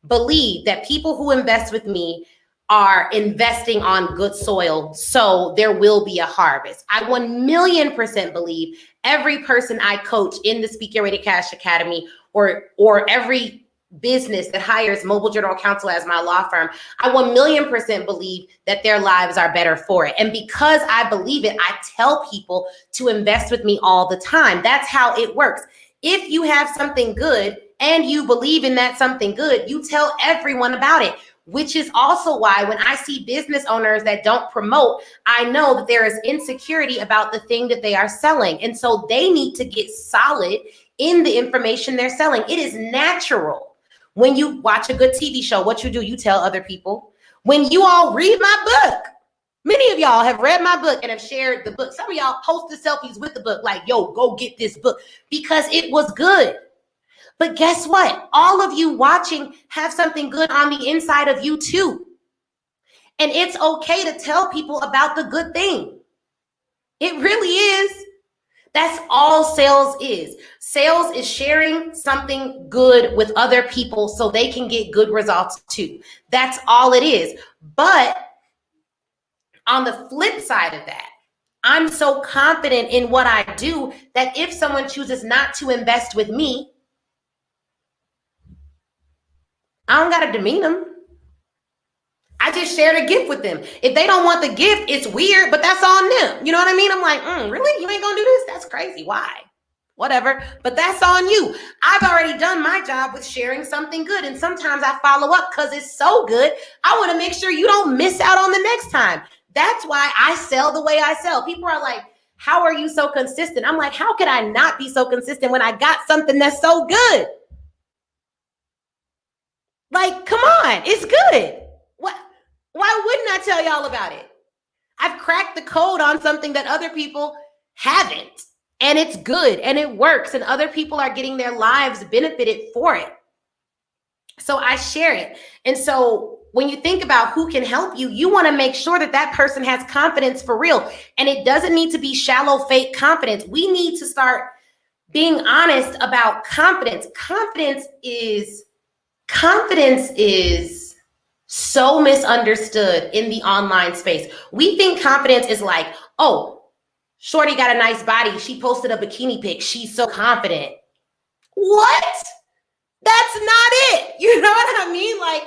believe that people who invest with me are investing on good soil, so there will be a harvest. I 1,000,000% believe every person I coach in the Speak Your Way to Cash Academy, or every business that hires Mobile General Counsel as my law firm, I 1,000,000% believe that their lives are better for it. And because I believe it, I tell people to invest with me all the time. That's how it works. If you have something good and you believe in that something good, you tell everyone about it. which is also why when I see business owners that don't promote, I know that there is insecurity about the thing that they are selling. And so they need to get solid in the information they're selling. It is natural. When you watch a good TV show, what you do, you tell other people. When you all read my book, many of y'all have read my book and have shared the book. Some of y'all posted selfies with the book like, yo, go get this book because it was good. But guess what? All of you watching have something good on the inside of you too. And it's okay to tell people about the good thing. It really is. That's all sales is. Sales is sharing something good with other people so they can get good results too. That's all it is. But on the flip side of that, I'm so confident in what I do that if someone chooses not to invest with me, I don't got to demean them. I just shared a gift with them. If they don't want the gift, it's weird, but that's on them. You know what I mean? I'm like, really? You ain't going to do this? That's crazy. Why? Whatever. But that's on you. I've already done my job with sharing something good. And sometimes I follow up because it's so good. I want to make sure you don't miss out on the next time. That's why I sell the way I sell. People are like, how are you so consistent? I'm like, how could I not be so consistent when I got something that's so good? Like, come on, it's good. What? Why wouldn't I tell y'all about it? I've cracked the code on something that other people haven't, and it's good and it works, and other people are getting their lives benefited for it. So I share it. And so when you think about who can help you, you want to make sure that that person has confidence for real. And it doesn't need to be shallow, fake confidence. We need to start being honest about confidence. Confidence is so misunderstood in the online space. We think confidence is like, oh, shorty got a nice body. She posted a bikini pic. She's so confident. What? That's not it. You know what I mean? Like,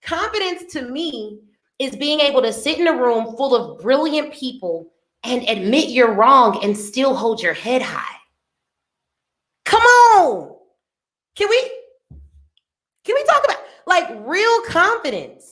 confidence to me is being able to sit in a room full of brilliant people and admit you're wrong and still hold your head high. Come on. Can we talk about like real confidence?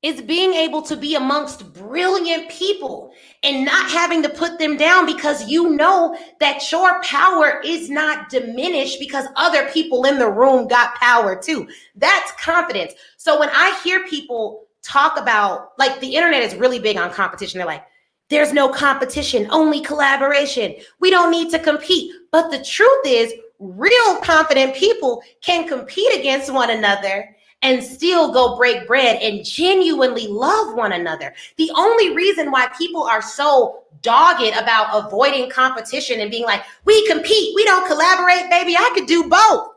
Is being able to be amongst brilliant people and not having to put them down because you know that your power is not diminished because other people in the room got power too. That's confidence. So when I hear people talk about, like, the internet is really big on competition. They're like, there's no competition, only collaboration. We don't need to compete. But the truth is, real confident people can compete against one another and still go break bread and genuinely love one another. The only reason why people are so dogged about avoiding competition and being like, we compete, we don't collaborate, baby. I could do both.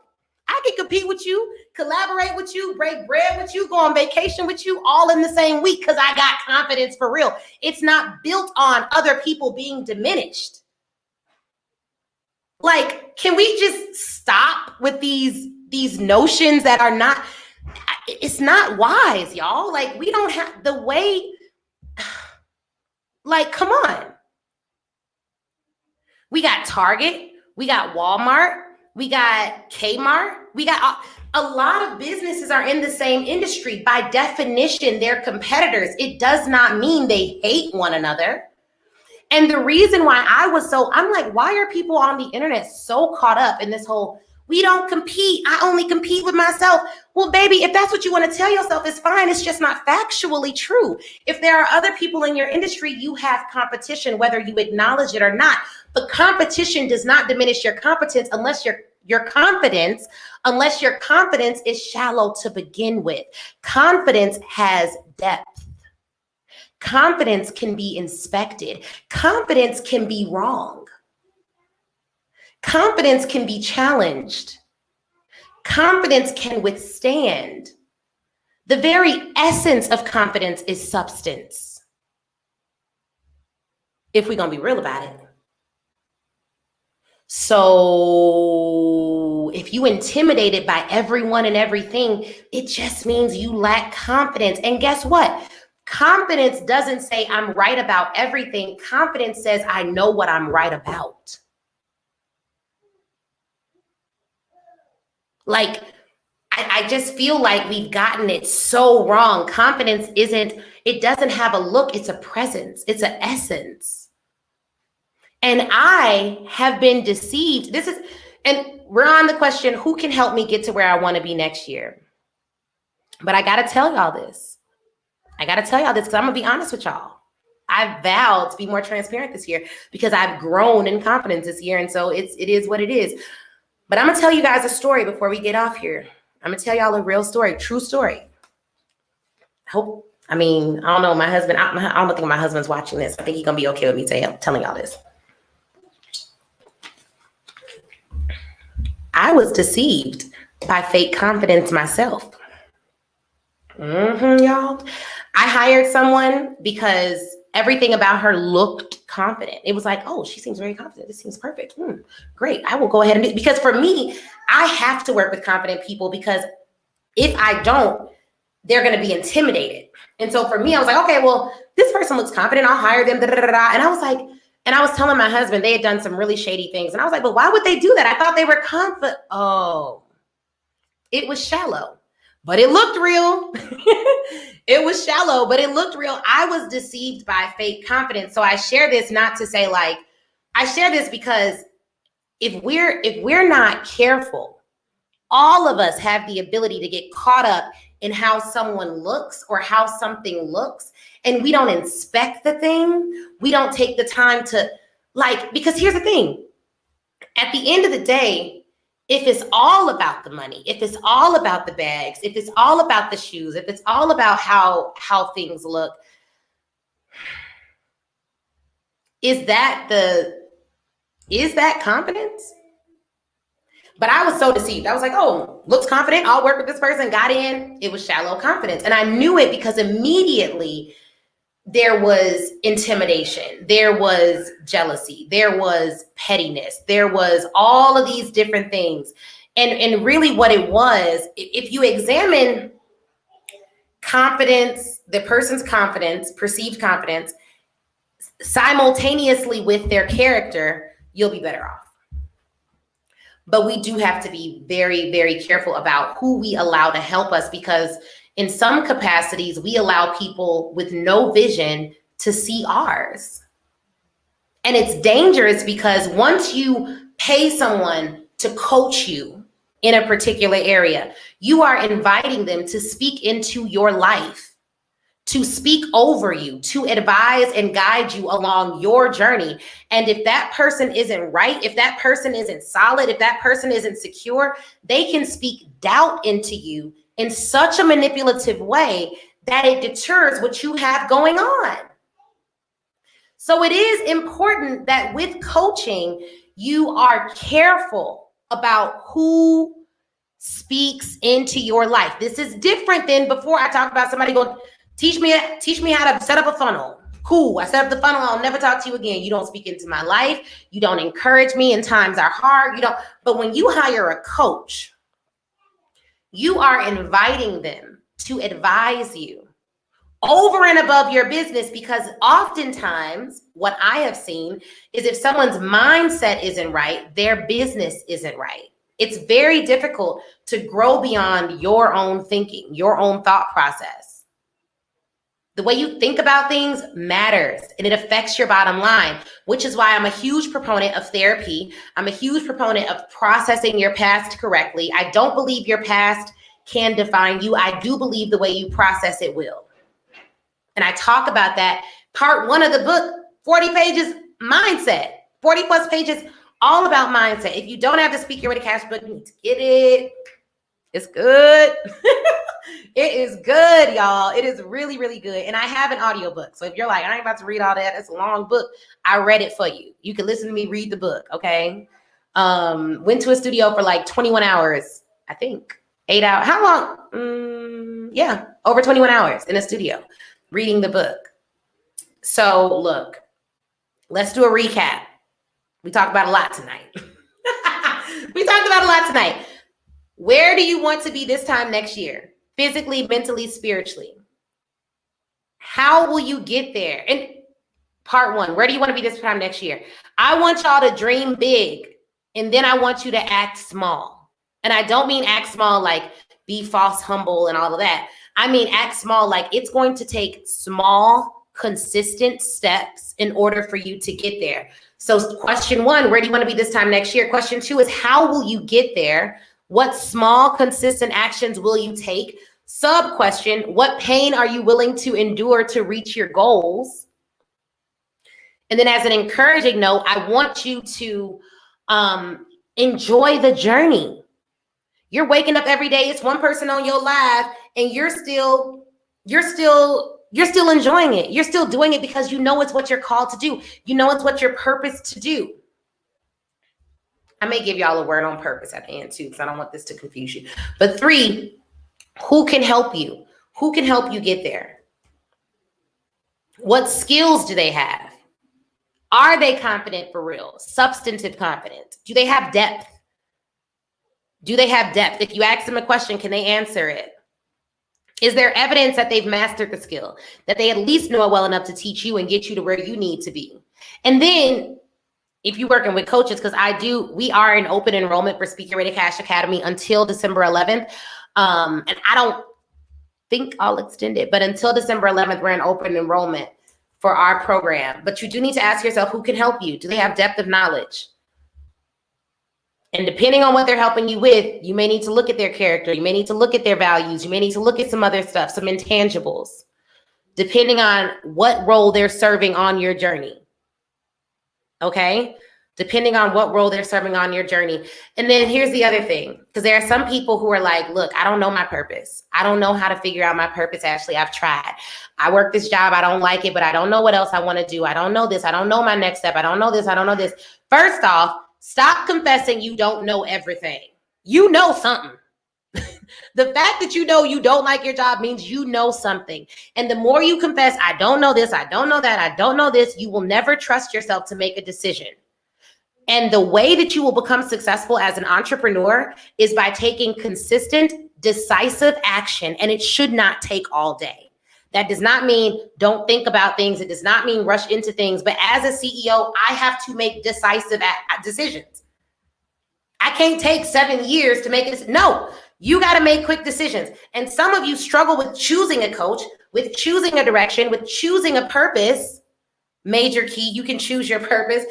I could compete with you, collaborate with you, break bread with you, go on vacation with you all in the same week because I got confidence for real. It's not built on other people being diminished. Like, can we just stop with these notions that are not, it's not wise, y'all. Like, we don't have the way, like, come on. We got Target, we got Walmart, we got Kmart, we got a lot of businesses are in the same industry. By definition, they're competitors. It does not mean they hate one another. And the reason why I'm like, why are people on the internet so caught up in this whole, we don't compete, I only compete with myself? Well, baby, if that's what you want to tell yourself, it's fine. It's just not factually true. If there are other people in your industry, you have competition, whether you acknowledge it or not. But competition does not diminish your competence unless your confidence is shallow to begin with. Confidence has depth. Confidence can be inspected. Confidence can be wrong. Confidence can be challenged. Confidence can withstand. The very essence of confidence is substance. If we're going to be real about it. So if you intimidated by everyone and everything, it just means you lack confidence. And guess what? Confidence doesn't say I'm right about everything. Confidence says I know what I'm right about. I just feel like we've gotten it so wrong. Confidence it doesn't have a look, it's a presence, it's an essence. And I have been deceived. And we're on the question, who can help me get to where I want to be next year? But I got to tell y'all this. Because I'm going to be honest with y'all. I've vowed to be more transparent this year because I've grown in confidence this year. And so it is what it is. But I'm going to tell you guys a story before we get off here. I'm going to tell y'all a real story, true story. I don't know, my husband, I don't think my husband's watching this. I think he's going to be okay with me telling y'all this. I was deceived by fake confidence myself. Y'all. I hired someone because everything about her looked confident. It was like, oh, she seems very confident. This seems perfect. Great. I will go ahead and do it. Because for me, I have to work with confident people because if I don't, they're going to be intimidated. And so for me, I was like, okay, well, this person looks confident. I'll hire them. And I was telling my husband they had done some really shady things. And I was like, but why would they do that? I thought they were confident. Oh, it was shallow, but it looked real. It was shallow, but it looked real. I was deceived by fake confidence. So I share this not to say I share this because if we're not careful, all of us have the ability to get caught up in how someone looks or how something looks. And we don't inspect the thing. We don't take the time to because here's the thing. At the end of the day, if it's all about the money, if it's all about the bags, if it's all about the shoes, if it's all about how things look, is that confidence? But I was so deceived. I was like, oh, looks confident. I'll work with this person. Got in. It was shallow confidence. And I knew it because immediately there was intimidation. There was jealousy. There was pettiness. There was all of these different things. And really what it was, if you examine confidence, the person's confidence, perceived confidence, simultaneously with their character, you'll be better off. But we do have to be very, very careful about who we allow to help us because in some capacities, we allow people with no vision to see ours. And it's dangerous because once you pay someone to coach you in a particular area, you are inviting them to speak into your life, to speak over you, to advise and guide you along your journey. And if that person isn't right, if that person isn't solid, if that person isn't secure, they can speak doubt into you in such a manipulative way that it deters what you have going on. So it is important that with coaching, you are careful about who speaks into your life. This is different than before. I talked about somebody going, teach me how to set up a funnel. Cool. I set up the funnel. I'll never talk to you again. You don't speak into my life. You don't encourage me and times are hard. But when you hire a coach, you are inviting them to advise you over and above your business because oftentimes what I have seen is if someone's mindset isn't right, their business isn't right. It's very difficult to grow beyond your own thinking, your own thought process. The way you think about things matters and it affects your bottom line, which is why I'm a huge proponent of therapy. I'm a huge proponent of processing your past correctly. I don't believe your past can define you. I do believe the way you process it will. And I talk about that. Part 1 of the book, 40 pages, mindset, 40 plus pages, all about mindset. If you don't have the Speak Your Way to Cash book, you need to get it. It's good. It is good, y'all. It is really, really good. And I have an audiobook. So if you're like, I ain't about to read all that, it's a long book, I read it for you. You can listen to me read the book, okay? Went to a studio for like 21 hours, I think. 8 hours. How long? Yeah, over 21 hours in a studio reading the book. So look, let's do a recap. We talked about a lot tonight. Where do you want to be this time next year? Physically, mentally, spiritually. How will you get there? And part 1, where do you want to be this time next year? I want y'all to dream big, and then I want you to act small. And I don't mean act small like be false humble and all of that. I mean, act small. Like, it's going to take small, consistent steps in order for you to get there. So question 1, where do you want to be this time next year? Question 2 is, how will you get there? What small, consistent actions will you take? Sub question, what pain are you willing to endure to reach your goals? And then as an encouraging note, I want you to enjoy the journey. You're waking up every day. It's one person on your live, and you're still enjoying it. You're still doing it because you know it's what you're called to do. You know it's what you're purposed to do. I may give y'all a word on purpose at the end too, because I don't want this to confuse you. But 3, who can help you? Who can help you get there? What skills do they have? Are they confident for real? Substantive confidence? Do they have depth? Do they have depth? If you ask them a question, can they answer it? Is there evidence that they've mastered the skill, that they at least know it well enough to teach you and get you to where you need to be? And then if you're working with coaches, because we are in open enrollment for Speak Your Way to Cash Academy until December 11th. And I don't think I'll extend it, but until December 11th, we're in open enrollment for our program. But you do need to ask yourself, who can help you? Do they have depth of knowledge? And depending on what they're helping you with, you may need to look at their character. You may need to look at their values. You may need to look at some other stuff, some intangibles, depending on what role they're serving on your journey. Okay? Depending on what role they're serving on your journey. And then here's the other thing, because there are some people who are like, look, I don't know my purpose. I don't know how to figure out my purpose. Ashley, I've tried. I work this job. I don't like it, but I don't know what else I want to do. I don't know this. I don't know my next step. I don't know this. I don't know this. First off, stop confessing you don't know everything. You know something. The fact that you know you don't like your job means you know something. And the more you confess, I don't know this, I don't know that, I don't know this, you will never trust yourself to make a decision. And the way that you will become successful as an entrepreneur is by taking consistent, decisive action. And it should not take all day. That does not mean don't think about things. It does not mean rush into things. But as a CEO, I have to make decisive decisions. I can't take 7 years to make it. No, you got to make quick decisions. And some of you struggle with choosing a coach, with choosing a direction, with choosing a purpose. Major key, you can choose your purpose.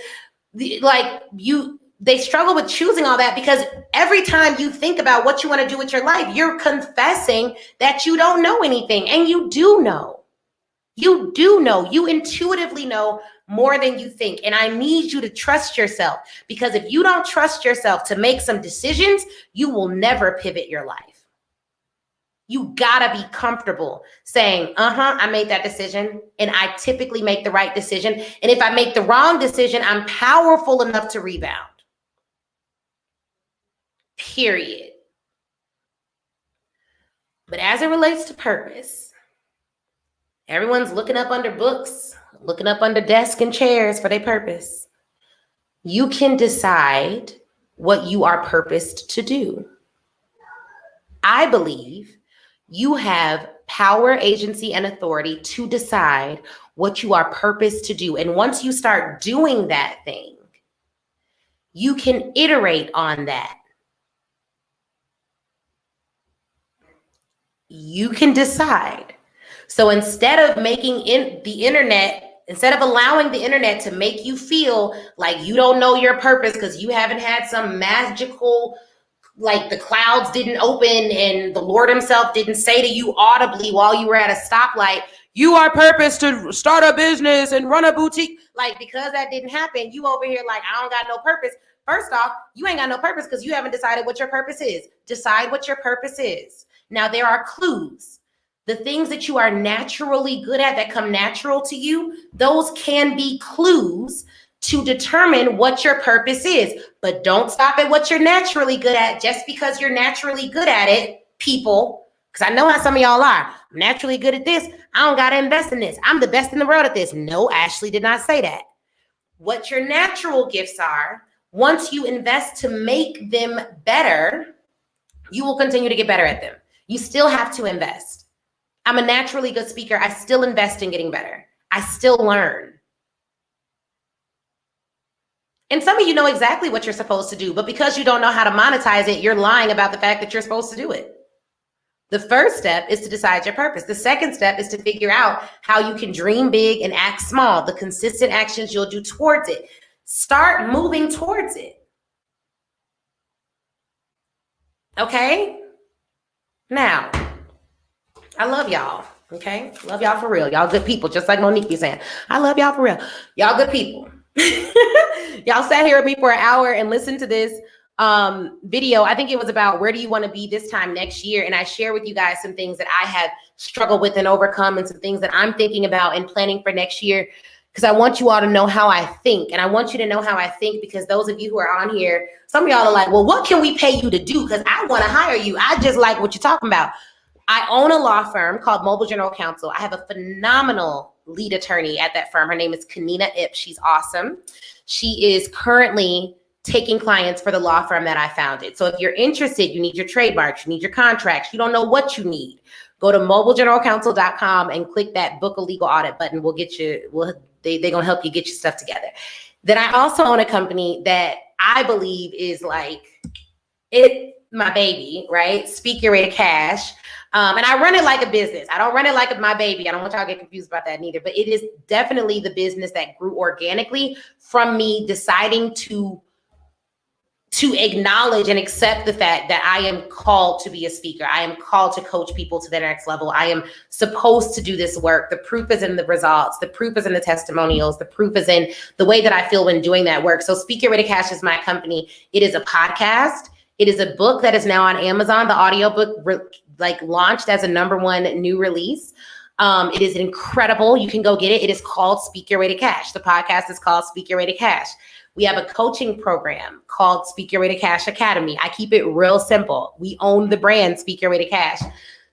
They struggle with choosing all that because every time you think about what you want to do with your life, you're confessing that you don't know anything. And you do know. You do know. You intuitively know more than you think. And I need you to trust yourself, because if you don't trust yourself to make some decisions, you will never pivot your life. You gotta be comfortable saying, I made that decision, and I typically make the right decision. And if I make the wrong decision, I'm powerful enough to rebound. Period. But as it relates to purpose, everyone's looking up under books, looking up under desks and chairs for their purpose. You can decide what you are purposed to do. I believe you have power, agency, and authority to decide what you are purposed to do. And once you start doing that thing, you can iterate on that. You can decide. So instead of instead of allowing the internet to make you feel like you don't know your purpose because you haven't had some magical, like the clouds didn't open and the Lord himself didn't say to you audibly while you were at a stoplight, you are purposed to start a business and run a boutique. Like, because that didn't happen, you over here like, I don't got no purpose. First off, you ain't got no purpose because you haven't decided what your purpose is. Decide what your purpose is. Now, there are clues. The things that you are naturally good at, that come natural to you, those can be clues to determine what your purpose is. But don't stop at what you're naturally good at just because you're naturally good at it, people. Because I know how some of y'all are. I'm naturally good at this. I don't got to invest in this. I'm the best in the world at this. No, Ashley did not say that. What your natural gifts are, once you invest to make them better, you will continue to get better at them. You still have to invest. I'm a naturally good speaker. I still invest in getting better. I still learn. And some of you know exactly what you're supposed to do, but because you don't know how to monetize it, you're lying about the fact that you're supposed to do it. The first step is to decide your purpose. The second step is to figure out how you can dream big and act small, the consistent actions you'll do towards it. Start moving towards it. Okay? Now, I love y'all. Okay? Love y'all for real. Y'all good people, just like Monique be saying. I love y'all for real. Y'all good people. Y'all sat here with me for an hour and listened to this video. I think it was about where do you want to be this time next year, and I share with you guys some things that I have struggled with and overcome, and some things that I'm thinking about and planning for next year, because I want you all to know how I think. And I want you to know how I think because those of you who are on here, some of y'all are like, well, what can we pay you to do? Because I want to hire you. I just like what you're talking about. I own a law firm called Mobile General Counsel. I have a phenomenal lead attorney at that firm. Her name is Kanina Ip. She's awesome. She is currently taking clients for the law firm that I founded. So if you're interested, you need your trademarks, you need your contracts, you don't know what you need, go to mobilegeneralcounsel.com and click that book a legal audit button. We'll get you, they're going to help you get your stuff together. Then I also own a company that I believe is like my baby, right? Speak Your Way to Cash. And I run it like a business. I don't run it like my baby. I don't want y'all to get confused about that neither, but it is definitely the business that grew organically from me deciding to acknowledge and accept the fact that I am called to be a speaker. I am called to coach people to their next level. I am supposed to do this work. The proof is in the results. The proof is in the testimonials. The proof is in the way that I feel when doing that work. So Speak Your Way to Cash is my company. It is a podcast. It is a book that is now on Amazon. The audiobook launched as a #1 new release. It is incredible. You can go get it. It is called Speak Your Way to Cash. The podcast is called Speak Your Way to Cash. We have a coaching program called Speak Your Way to Cash Academy. I keep it real simple. We own the brand Speak Your Way to Cash.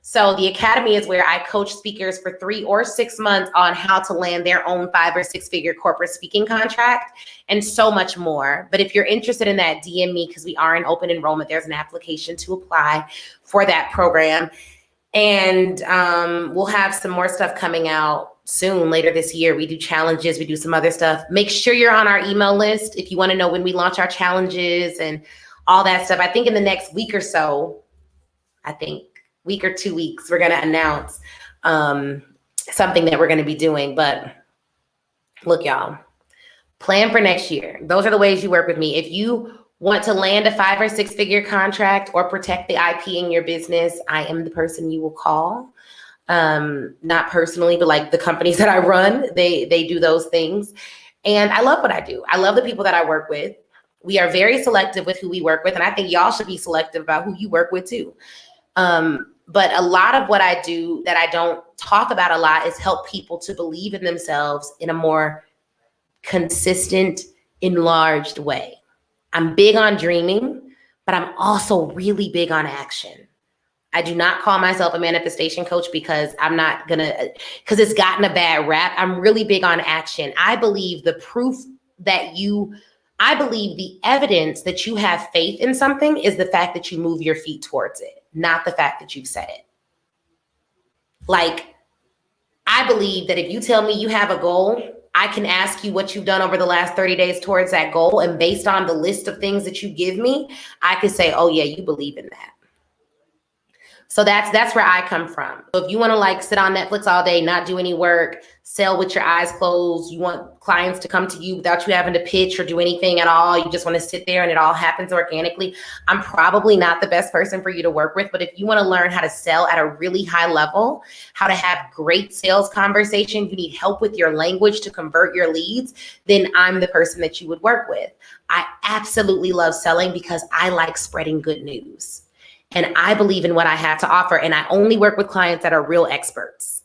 So the Academy is where I coach speakers for 3 or 6 months on how to land their own 5 or 6 figure corporate speaking contract and so much more. But if you're interested in that, DM me because we are in open enrollment. There's an application to apply for that program. And we'll have some more stuff coming out soon, later this year. We do challenges, we do some other stuff. Make sure you're on our email list if you want to know when we launch our challenges and all that stuff. I think in the next week or so, week or 2 weeks, we're going to announce something that we're going to be doing. But look, y'all, plan for next year. Those are the ways you work with me. If you want to land a 5 or 6 figure contract or protect the IP in your business, I am the person you will call. Not personally, but like the companies that I run, they do those things. And I love what I do. I love the people that I work with. We are very selective with who we work with. And I think y'all should be selective about who you work with too. But a lot of what I do that I don't talk about a lot is help people to believe in themselves in a more consistent, enlarged way. I'm big on dreaming, but I'm also really big on action. I do not call myself a manifestation coach because because it's gotten a bad rap. I'm really big on action. I believe the evidence that you have faith in something is the fact that you move your feet towards it, not the fact that you've said it. Like, I believe that if you tell me you have a goal, I can ask you what you've done over the last 30 days towards that goal. And based on the list of things that you give me, I could say, oh yeah, you believe in that. So that's where I come from. So if you want to sit on Netflix all day, not do any work, sell with your eyes closed, you want clients to come to you without you having to pitch or do anything at all, you just want to sit there and it all happens organically, I'm probably not the best person for you to work with. But if you want to learn how to sell at a really high level, how to have great sales conversation, you need help with your language to convert your leads, then I'm the person that you would work with. I absolutely love selling because I like spreading good news. And I believe in what I have to offer. And I only work with clients that are real experts.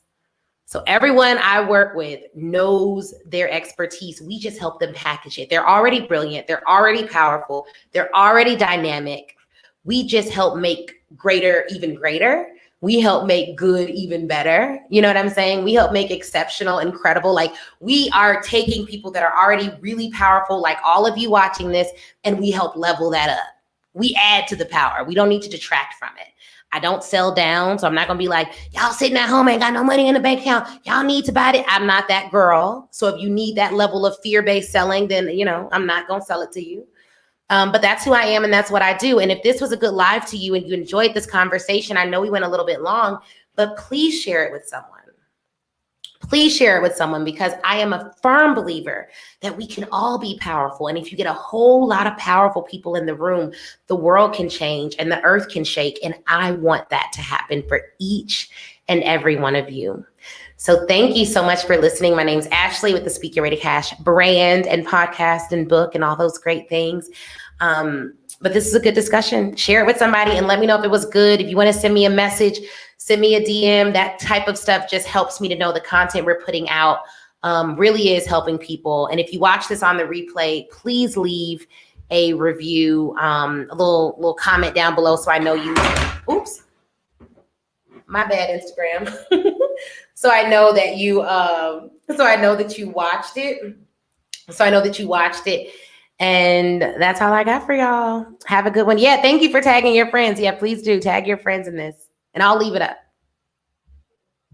So everyone I work with knows their expertise. We just help them package it. They're already brilliant. They're already powerful. They're already dynamic. We just help make greater even greater. We help make good even better. You know what I'm saying? We help make exceptional, incredible. Like, we are taking people that are already really powerful, like all of you watching this, and we help level that up. We add to the power. We don't need to detract from it. I don't sell down, so I'm not going to be like, y'all sitting at home, ain't got no money in the bank account. Y'all need to buy it. I'm not that girl. So if you need that level of fear-based selling, then, I'm not going to sell it to you. But that's who I am and that's what I do. And if this was a good live to you and you enjoyed this conversation, I know we went a little bit long, but please share it with someone. Please share it with someone, because I am a firm believer that we can all be powerful. And if you get a whole lot of powerful people in the room, the world can change and the earth can shake. And I want that to happen for each and every one of you. So thank you so much for listening. My name's Ashley with the Speak Your Way to Cash brand and podcast and book and all those great things. But this is a good discussion. Share it with somebody and let me know if it was good. If you want to send me a message, send me a DM. That type of stuff just helps me to know the content we're putting out really is helping people. And if you watch this on the replay, please leave a review, a little comment down below so I know you, oops, my bad, Instagram. So I know that you watched it. And that's all I got for y'all. Have a good one. Yeah, thank you for tagging your friends. Yeah, please do tag your friends in this. And I'll leave it up.